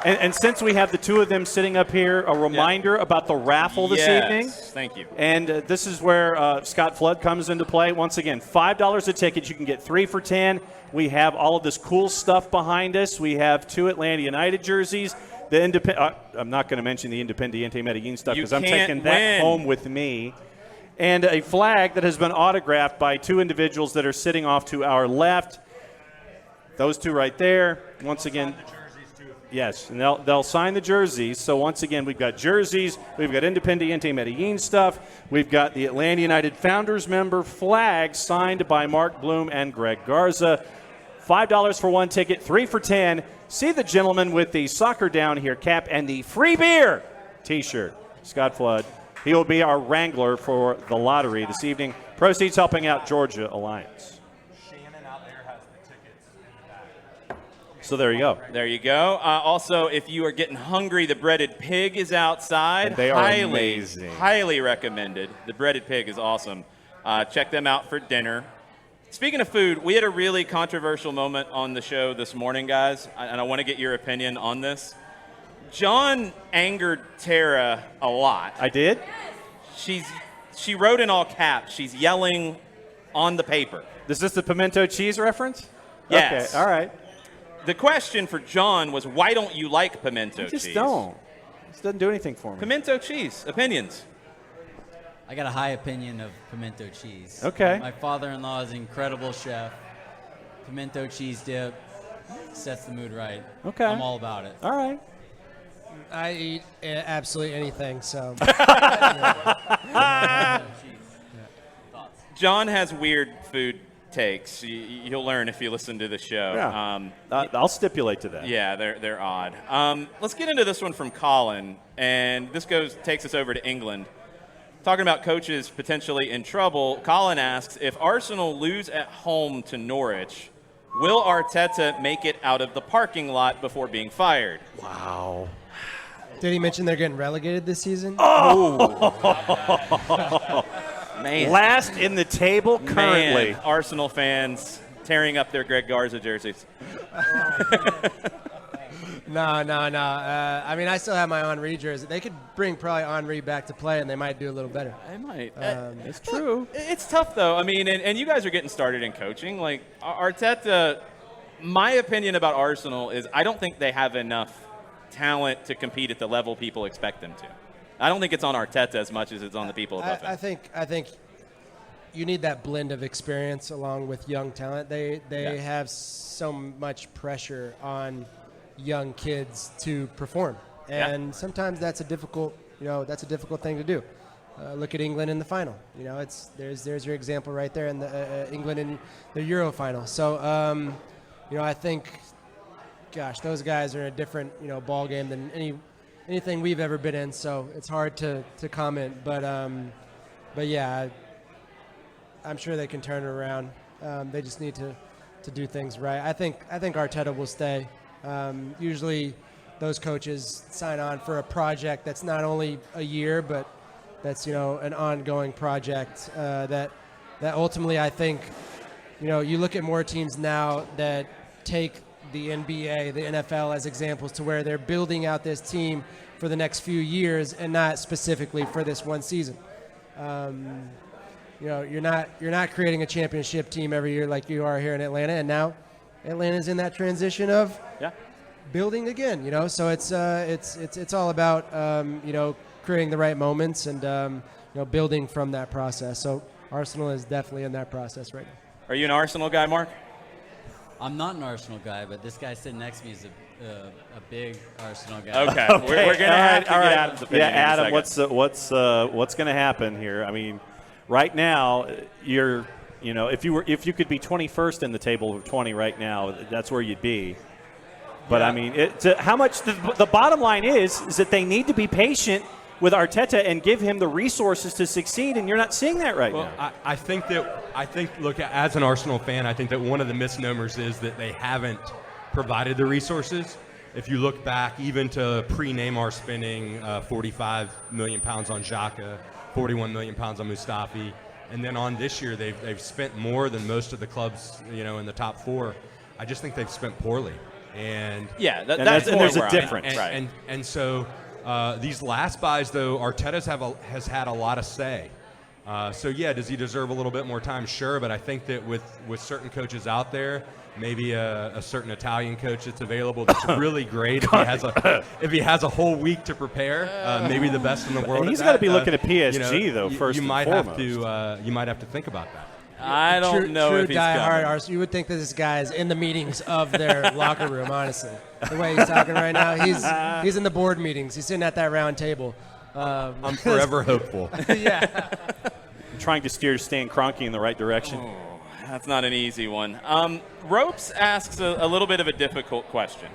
And since we have the two of them sitting up here, a reminder about the raffle this evening. Thank you. And this is where Scott Flood comes into play. Once again, $5 a ticket. You can get 3 for $10. We have all of this cool stuff behind us. We have 2 Atlanta United jerseys. I'm not going to mention the Independiente Medellin stuff because I'm taking that home with me. And a flag that has been autographed by 2 individuals that are sitting off to our left. Those two right there. Once again, yes, and they'll sign the jerseys. So once again, we've got jerseys, we've got Independiente Medellin stuff, we've got the Atlanta United Founders member flag signed by Mark Bloom and Greg Garza. $5 for one ticket, 3 for 10. See the gentleman with the soccer down here cap and the free beer T-shirt, Scott Flood. He will be our wrangler for the lottery this evening. Proceeds helping out Georgia Alliance. Shannon out there has the tickets in the back. So there you go. There you go. Also, if you are getting hungry, the breaded pig is outside. And they are amazing. Highly recommended. The breaded pig is awesome. Check them out for dinner. Speaking of food, we had a really controversial moment on the show this morning, guys, and I want to get your opinion on this. Jon angered Tara a lot. I did? She wrote in all caps. She's yelling on the paper. Is this the pimento cheese reference? Yes. Okay, all right. The question for Jon was, why don't you like pimento I just cheese? don't. This doesn't do anything for me. Pimento cheese. Opinions. I got a high opinion of pimento cheese. Okay. My father-in-law is an incredible chef. Pimento cheese dip sets the mood right. Okay. I'm all about it. All right. I eat absolutely anything, so. Jon has weird food takes. You'll learn if you listen to the show. Yeah. I'll stipulate to that. Yeah, they're odd. Let's get into this one from Colin, and this takes us over to England. Talking about coaches potentially in trouble, Colin asks, if Arsenal lose at home to Norwich, will Arteta make it out of the parking lot before being fired? Wow. Did he mention they're getting relegated this season? Man. Last in the table currently. Man, Arsenal fans tearing up their Greg Garza jerseys. No. I mean, I still have my Henry jersey. They could bring probably Henry back to play, and they might do a little better. They might. It's true. It's tough, though. I mean, and you guys are getting started in coaching. Like, Arteta, my opinion about Arsenal is I don't think they have enough talent to compete at the level people expect them to. I don't think it's on Arteta as much as it's on the people above him. I think you need that blend of experience along with young talent. They have so much pressure on young kids to perform, and sometimes that's a difficult thing to do. Look at England in the final. There's your example right there in the England in the Euro final. So I think, gosh, those guys are in a different ball game than anything we've ever been in. So it's hard to comment, but yeah, I'm sure they can turn it around. They just need to do things right. I think Arteta will stay. Usually those coaches sign on for a project that's not only a year, but that's an ongoing project that ultimately I think you look at more teams now that take the NBA, the NFL as examples to where they're building out this team for the next few years and not specifically for this one season. You're not creating a championship team every year like you are here in Atlanta, and now Atlanta's in that transition of building again. So it's all about creating the right moments and building from that process. So Arsenal is definitely in that process right now. Are you an Arsenal guy, Mark? I'm not an Arsenal guy, but this guy sitting next to me is a big Arsenal guy. Okay. We're gonna have to get Adam's opinion. Yeah, Adam, in a second. what's going to happen here? I mean, right now you're if you could be 21st in the table of 20 right now, that's where you'd be. But I mean, how much the bottom line is that they need to be patient with Arteta and give him the resources to succeed, and you're not seeing that right now. I think, look, as an Arsenal fan, I think that one of the misnomers is that they haven't provided the resources. If you look back even to pre-Neymar spending 45 million pounds on Xhaka, 41 million pounds on Mustafi, and then on this year they've spent more than most of the clubs in the top four. I just think they've spent poorly. And there's a difference, right? And so these last buys, though, Arteta has had a lot of say. So does he deserve a little bit more time? Sure, but I think that with certain coaches out there, maybe a certain Italian coach that's available that's really great. If he has a whole week to prepare, maybe the best in the world. And he's got to be looking at PSG though. First, you might have to think about that. I don't know true if he's diehard coming. Arsenal. You would think that this guy is in the meetings of their locker room, honestly. The way he's talking right now, he's in the board meetings. He's sitting at that round table. I'm forever hopeful. Yeah. I'm trying to steer Stan Kroenke in the right direction. Oh, that's not an easy one. Ropes asks a little bit of a difficult question.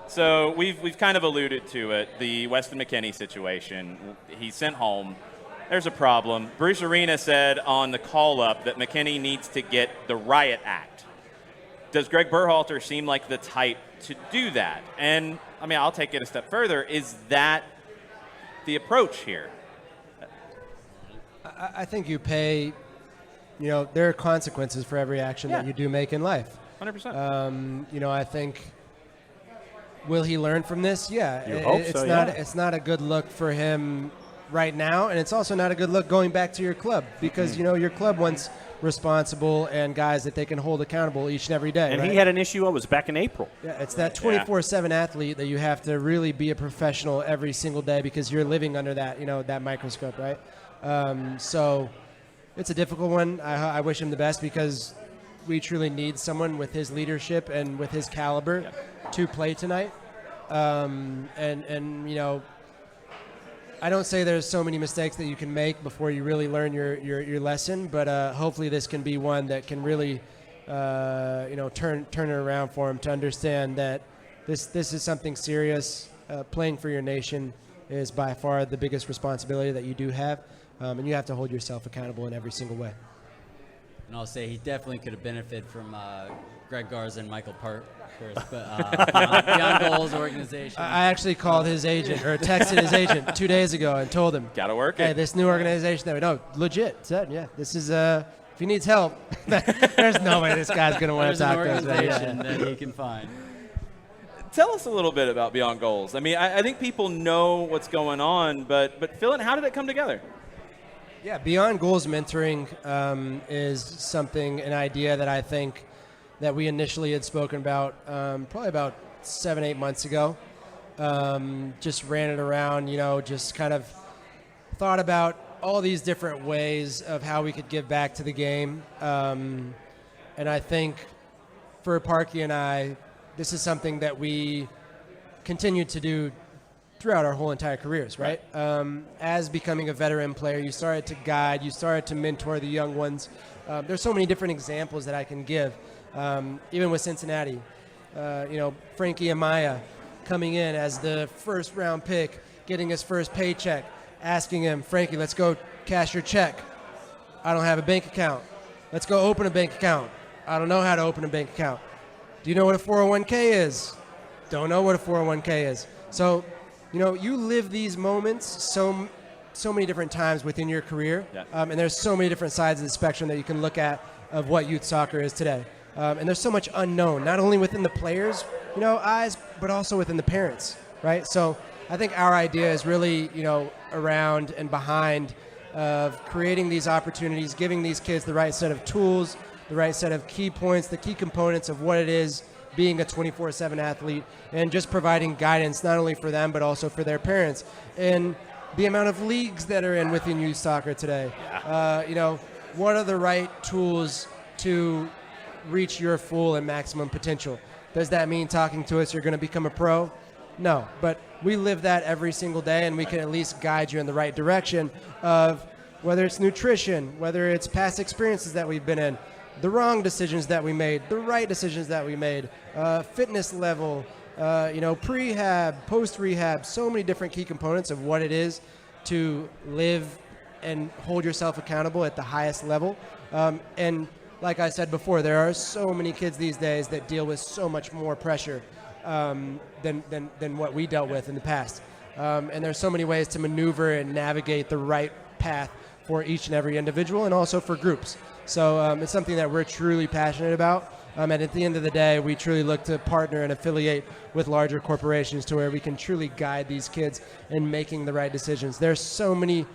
So we've kind of alluded to it, the Weston McKennie situation. He's sent home. There's a problem. Bruce Arena said on the call-up that McKennie needs to get the Riot Act. Does Greg Berhalter seem like the type to do that? And, I mean, I'll take it a step further. Is that the approach here? I think you pay, there are consequences for every action that you do make in life. 100%. I think, will he learn from this? Yeah. You hope so, yeah. It's not a good look for him right now, and it's also not a good look going back to your club because, your club wants responsible and guys that they can hold accountable each and every day. And right? he had an issue, was back in April. Yeah, it's that 24/7 athlete that you have to really be a professional every single day because you're living under that, that microscope, right? So it's a difficult one. I wish him the best because we truly need someone with his leadership and with his caliber to play tonight. I don't say there's so many mistakes that you can make before you really learn your lesson, but hopefully this can be one that can really, turn it around for him to understand that this is something serious. Playing for your nation is by far the biggest responsibility that you do have, and you have to hold yourself accountable in every single way. And I'll say he definitely could have benefited from Greg Garza and Michael Parkhurst, but Beyond Goals organization. I actually called his agent or texted his agent 2 days ago and told him, Got to work hey, it. this new organization that we know, legit, said, this is, if he needs help, there's no way this guy's going to want There's to talk an to us. organization that he can find. Tell us a little bit about Beyond Goals. I mean, I think people know what's going on, but Phil, how did it come together? Yeah, Beyond Goals mentoring is an idea that I think that we initially had spoken about probably about 7-8 months ago. Just ran it around, just kind of thought about all these different ways of how we could give back to the game. And I think for Parky and I, this is something that we continue to do throughout our whole entire careers, right? As becoming a veteran player, you started to guide, you started to mentor the young ones. There's so many different examples that I can give, even with Cincinnati. Frankie Amaya coming in as the first round pick, getting his first paycheck, asking him, Frankie, let's go cash your check. I don't have a bank account. Let's go open a bank account. I don't know how to open a bank account. Do you know what a 401k is? Don't know what a 401k is. So, you live these moments so many different times within your career, and there's so many different sides of the spectrum that you can look at of what youth soccer is today. And there's so much unknown, not only within the players, eyes, but also within the parents, right? So I think our idea is really, around and behind of creating these opportunities, giving these kids the right set of tools, the right set of key points, the key components of what it is being a 24/7 athlete, and just providing guidance not only for them but also for their parents. And the amount of leagues that are in within youth soccer today. What are the right tools to reach your full and maximum potential? Does that mean talking to us, you're going to become a pro? No, but we live that every single day, and we can at least guide you in the right direction of whether it's nutrition, whether it's past experiences that we've been in, the wrong decisions that we made, the right decisions that we made, fitness level, prehab, post-rehab, so many different key components of what it is to live and hold yourself accountable at the highest level. And like I said before, there are so many kids these days that deal with so much more pressure than what we dealt with in the past. And there's so many ways to maneuver and navigate the right path for each and every individual and also for groups. So it's something that we're truly passionate about. And at the end of the day, we truly look to partner and affiliate with larger corporations to where we can truly guide these kids in making the right decisions. There's so many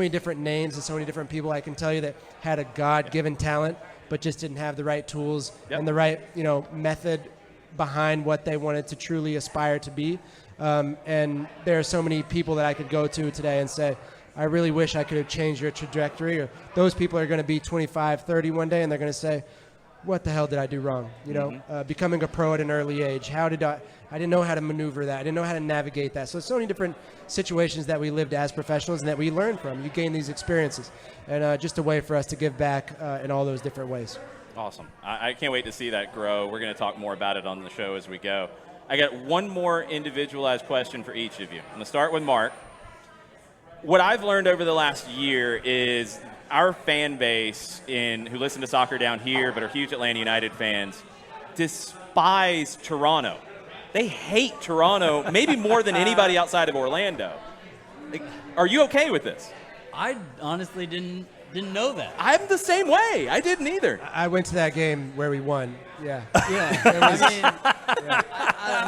different names and so many different people I can tell you that had a God-given talent but just didn't have the right tools and the right method behind what they wanted to truly aspire to be. And there are so many people that I could go to today and say, I really wish I could have changed your trajectory. Or those people are going to be 25, 30 one day, and they're going to say, what the hell did I do wrong? You know, becoming a pro at an early age. I didn't know how to maneuver that. I didn't know how to navigate that. So many different situations that we lived as professionals and that we learn from. You gain these experiences. And just a way for us to give back in all those different ways. Awesome. I can't wait to see that grow. We're going to talk more about it on the show as we go. I got one more individualized question for each of you. I'm going to start with Mark. What I've learned over the last year is our fan base who listen to soccer down here but are huge Atlanta United fans despise Toronto. They hate Toronto maybe more than anybody outside of Orlando. Like, are you okay with this? I honestly didn't know that. I'm the same way. I didn't either. I went to that game where we won. Yeah.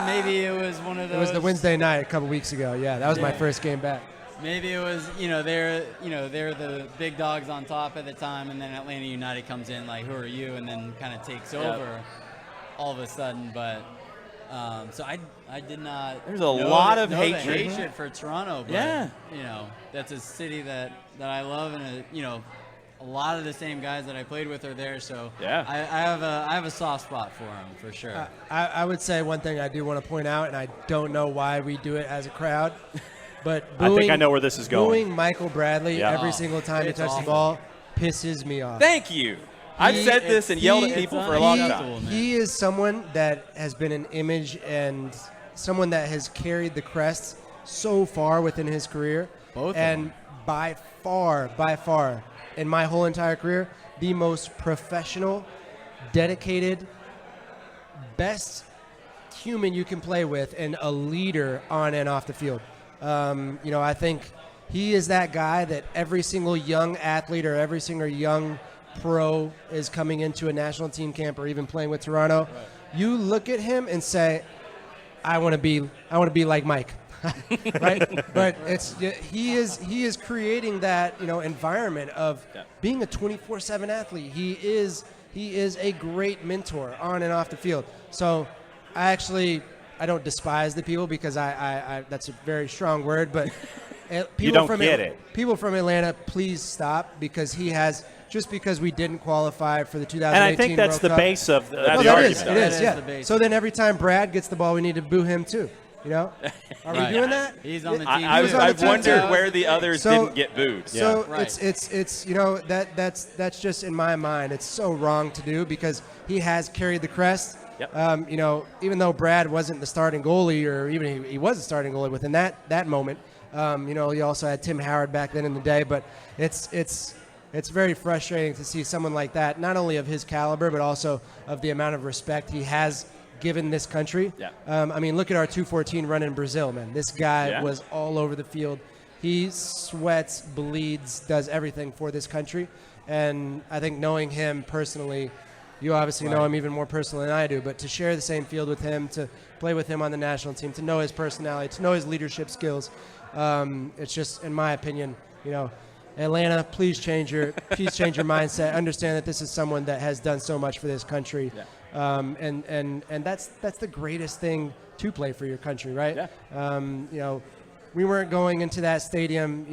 Maybe it was one of those. It was the Wednesday night a couple weeks ago. Yeah, that was my first game back. Maybe it was, they're the big dogs on top at the time, and then Atlanta United comes in like, who are you, and then kind of takes over all of a sudden. But so I did not. There's a lot of hatred for Toronto. But, yeah. That's a city that I love, and a lot of the same guys that I played with are there. So yeah. I have a soft spot for them for sure. I would say one thing I do want to point out, and I don't know why we do it as a crowd. But I think I know where this is going. Booing Michael Bradley every single time he touches the ball pisses me off. Thank you. I've said this and yelled at people for a long time. He is someone that has been an image and someone that has carried the crest so far within his career. And by far, in my whole entire career, the most professional, dedicated, best human you can play with and a leader on and off the field. I think he is that guy that every single young athlete or every single young pro is coming into a national team camp or even playing with Toronto. Right. You look at him and say, I want to be like Mike. Right? But he is creating that, environment of being a 24/7 athlete. He is a great mentor on and off the field. So I don't despise the people because I that's a very strong word, but people people from Atlanta, please stop because just because we didn't qualify for the 2018 And I think that's World the Cup. base of the It argument. is, yeah. So then every time Brad gets the ball, we need to boo him too. Are we doing that? He's on the team. I've wondered where the others didn't get booed. So it's that's just in my mind. It's so wrong to do because he has carried the crest. Yep. Even though Brad wasn't the starting goalie, or even he was a starting goalie within that moment. You also had Tim Howard back then in the day, but it's very frustrating to see someone like that, not only of his caliber, but also of the amount of respect he has given this country. Yeah. Look at our 214 run in Brazil, man. This guy was all over the field. He sweats, bleeds, does everything for this country. And I think knowing him personally, you obviously know him even more personally than I do, but to share the same field with him, to play with him on the national team, to know his personality, to know his leadership skills, it's just, in my opinion, Atlanta, please change your mindset. Understand that this is someone that has done so much for this country. Yeah. And that's the greatest thing to play for your country, right? Yeah. We weren't going into that stadium,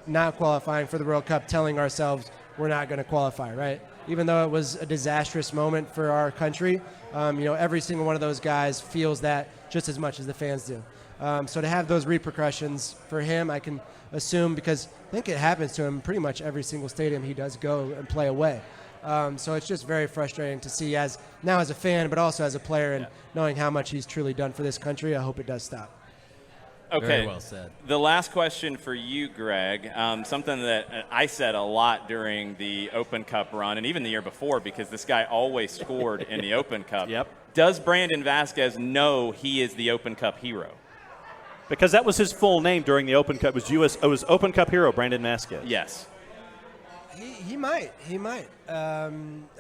not qualifying for the World Cup, telling ourselves we're not going to qualify, right? Even though it was a disastrous moment for our country, every single one of those guys feels that just as much as the fans do. So to have those repercussions for him, I can assume, because I think it happens to him pretty much every single stadium he does go and play away. So it's just very frustrating to see as a fan, but also as a player, and knowing how much he's truly done for this country. I hope it does stop. Okay. Very well said. The last question for you, Greg, something that I said a lot during the Open Cup run, and even the year before, because this guy always scored in the Open Cup. Yep. Does Brandon Vasquez know he is the Open Cup hero? Because that was his full name during the Open Cup. It was Open Cup hero Brandon Vasquez. Yes. He might.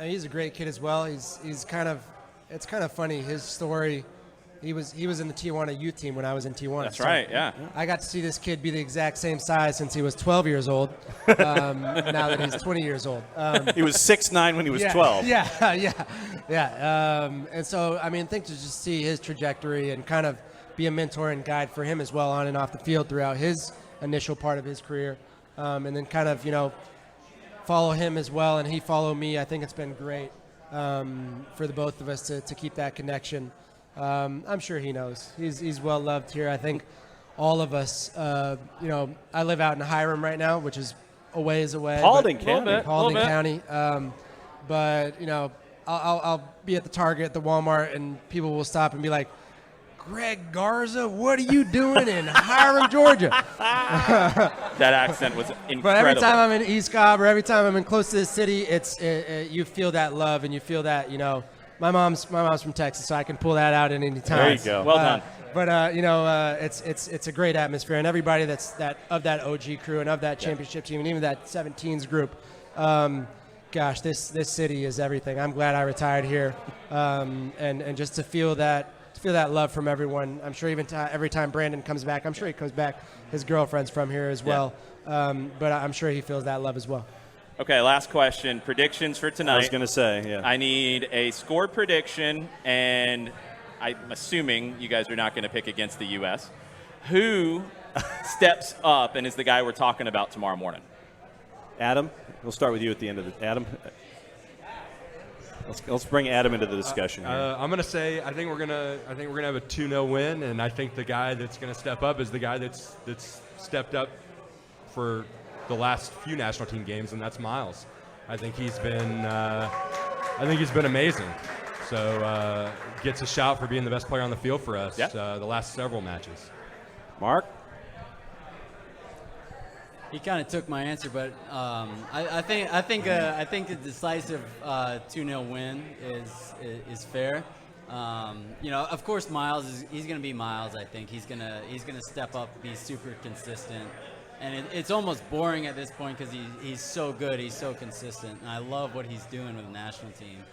He's a great kid as well. It's kind of funny, his story. He was in the Tijuana youth team when I was in Tijuana. That's right, yeah. I got to see this kid be the exact same size since he was 12 years old. Now that he's 20 years old. He was 6'9" when he was 12. Yeah. And so, think to just see his trajectory and kind of be a mentor and guide for him as well on and off the field throughout his initial part of his career. and then kind of, follow him as well, and he follow me. I think it's been great for the both of us to keep that connection. I'm sure he knows. He's well loved here. I think all of us, I live out in Hiram right now, which is a ways away. Paulding County. Paulding County. But, I'll be at the Target, at the Walmart, and people will stop and be like, Greg Garza, what are you doing in Hiram, Georgia? That accent was incredible. But every time I'm in East Cobb or every time I'm in close to the city, you feel that love and you feel that, my mom's from Texas, so I can pull that out at any time. There you go. Well done. But it's a great atmosphere, and everybody that's of that OG crew and of that championship team, and even that 17s group. Gosh, this city is everything. I'm glad I retired here, and just to feel that love from everyone. I'm sure even every time Brandon comes back, I'm sure he comes back. His girlfriend's from here as well, but I'm sure he feels that love as well. Okay, last question. Predictions for tonight. I was going to say, yeah. I need a score prediction, and I'm assuming you guys are not going to pick against the U.S. Who steps up and is the guy we're talking about tomorrow morning? Adam, we'll start with you at the end of the Adam. Let's bring Adam into the discussion here. I'm gonna say I think we're gonna have a 2-0 win, and I think the guy that's gonna step up is the guy that's stepped up for the last few national team games, and that's Miles. I think he's been amazing. So gets a shout for being the best player on the field for us the last several matches. Mark? He kind of took my answer, but I think a decisive 2-0 win is fair. Of course, Miles he's going to be Miles. I think he's gonna step up, be super consistent, and it's almost boring at this point because he's so good, he's so consistent, and I love what he's doing with the national team.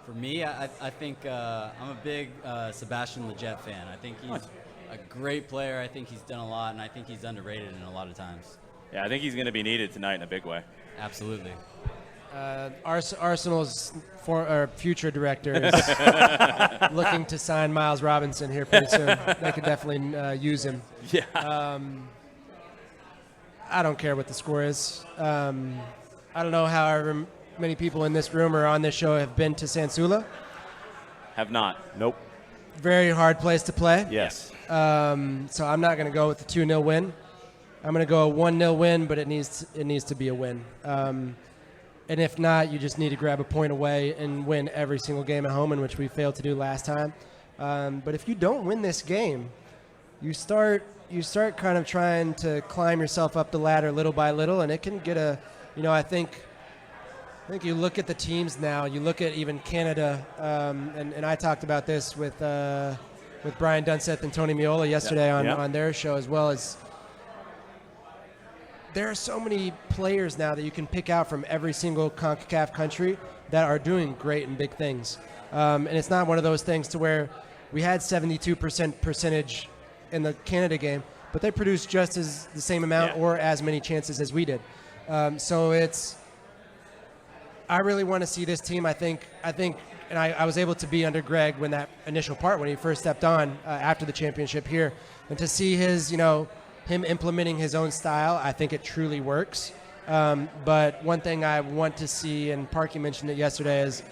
For me, I think I'm a big Sebastian Lletget fan. I think he's a great player. I think he's done a lot, and I think he's underrated in a lot of times. Yeah, I think he's going to be needed tonight in a big way. Absolutely. Arsenal's future director is looking to sign Miles Robinson here pretty soon. They could definitely use him. Yeah. I don't care what the score is. I don't know however many people in this room or on this show have been to Sansula. Have not. Nope. Very hard place to play. Yes. So I'm not going to go with the 2-0 win. I'm going to go a 1-0 win, but it needs to be a win. And if not, you just need to grab a point away and win every single game at home, in which we failed to do last time. But if you don't win this game, you start kind of trying to climb yourself up the ladder little by little, and it can get I think you look at the teams now. You look at even Canada, and I talked about this with Brian Dunseth and Tony Miola yesterday on their show as well. As there are so many players now that you can pick out from every single CONCACAF country that are doing great and big things. And it's not one of those things to where we had 72% percentage in the Canada game, but they produced just as the same amount or as many chances as we did. So I really want to see this team. I think, and I was able to be under Greg when that initial part, when he first stepped on after the championship here, and to see his, him implementing his own style, I think it truly works. But one thing I want to see, and Parky mentioned it yesterday, is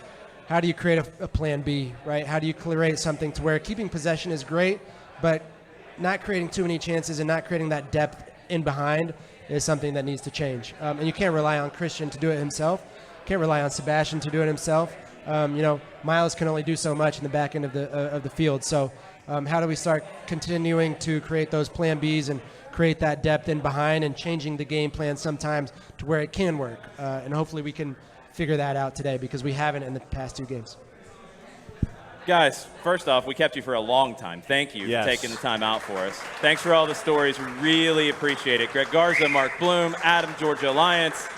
how do you create a plan B, right? How do you create something to where keeping possession is great, but not creating too many chances and not creating that depth in behind is something that needs to change. And you can't rely on Christian to do it himself. Can't rely on Sebastian to do it himself. Miles can only do so much in the back end of the field. So how do we start continuing to create those plan Bs and create that depth in behind and changing the game plan sometimes to where it can work? And hopefully we can figure that out today, because we haven't in the past two games. Guys, first off, we kept you for a long time. Thank you for taking the time out for us. Thanks for all the stories. We really appreciate it. Greg Garza, Mark Bloom, Adam, Georgia Alliance.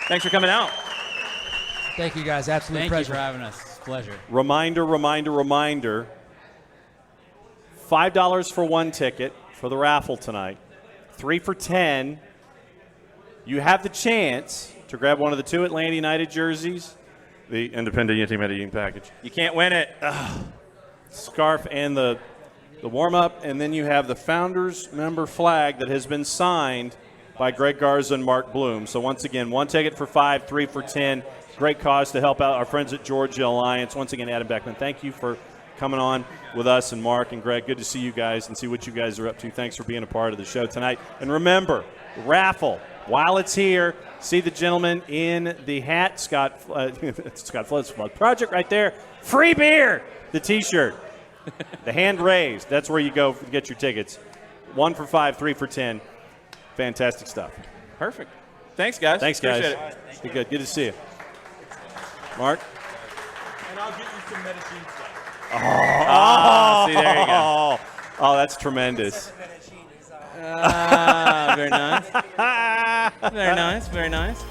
Thanks for coming out. Thank you, guys. Absolute pleasure. Thank you for having us. It's a pleasure. Reminder. $5 for one ticket for the raffle tonight. 3 for $10. You have the chance to grab one of the 2 Atlanta United jerseys, the Independiente Medellin package. You can't win it. Scarf and the warm-up, and then you have the Founders member flag that has been signed by Greg Garza and Mark Bloom. So once again, 1 ticket for 5, 3 for 10. Great cause to help out our friends at Georgia Alliance. Once again, Adam Beckman, thank you for coming on with us, and Mark and Greg. Good to see you guys and see what you guys are up to. Thanks for being a part of the show tonight. And remember, raffle, while it's here, see the gentleman in the hat, Scott Flood's project right there. Free beer, the T-shirt, the hand raised. That's where you go to get your tickets. 1 for 5, 3 for 10. Fantastic stuff. Perfect. Thanks, guys. Thanks, guys. Appreciate it. Be good. Good to see you. Mark? And I'll get you some medicine stuff. See, there you go. Oh, that's tremendous. Very nice. Very nice. Very nice.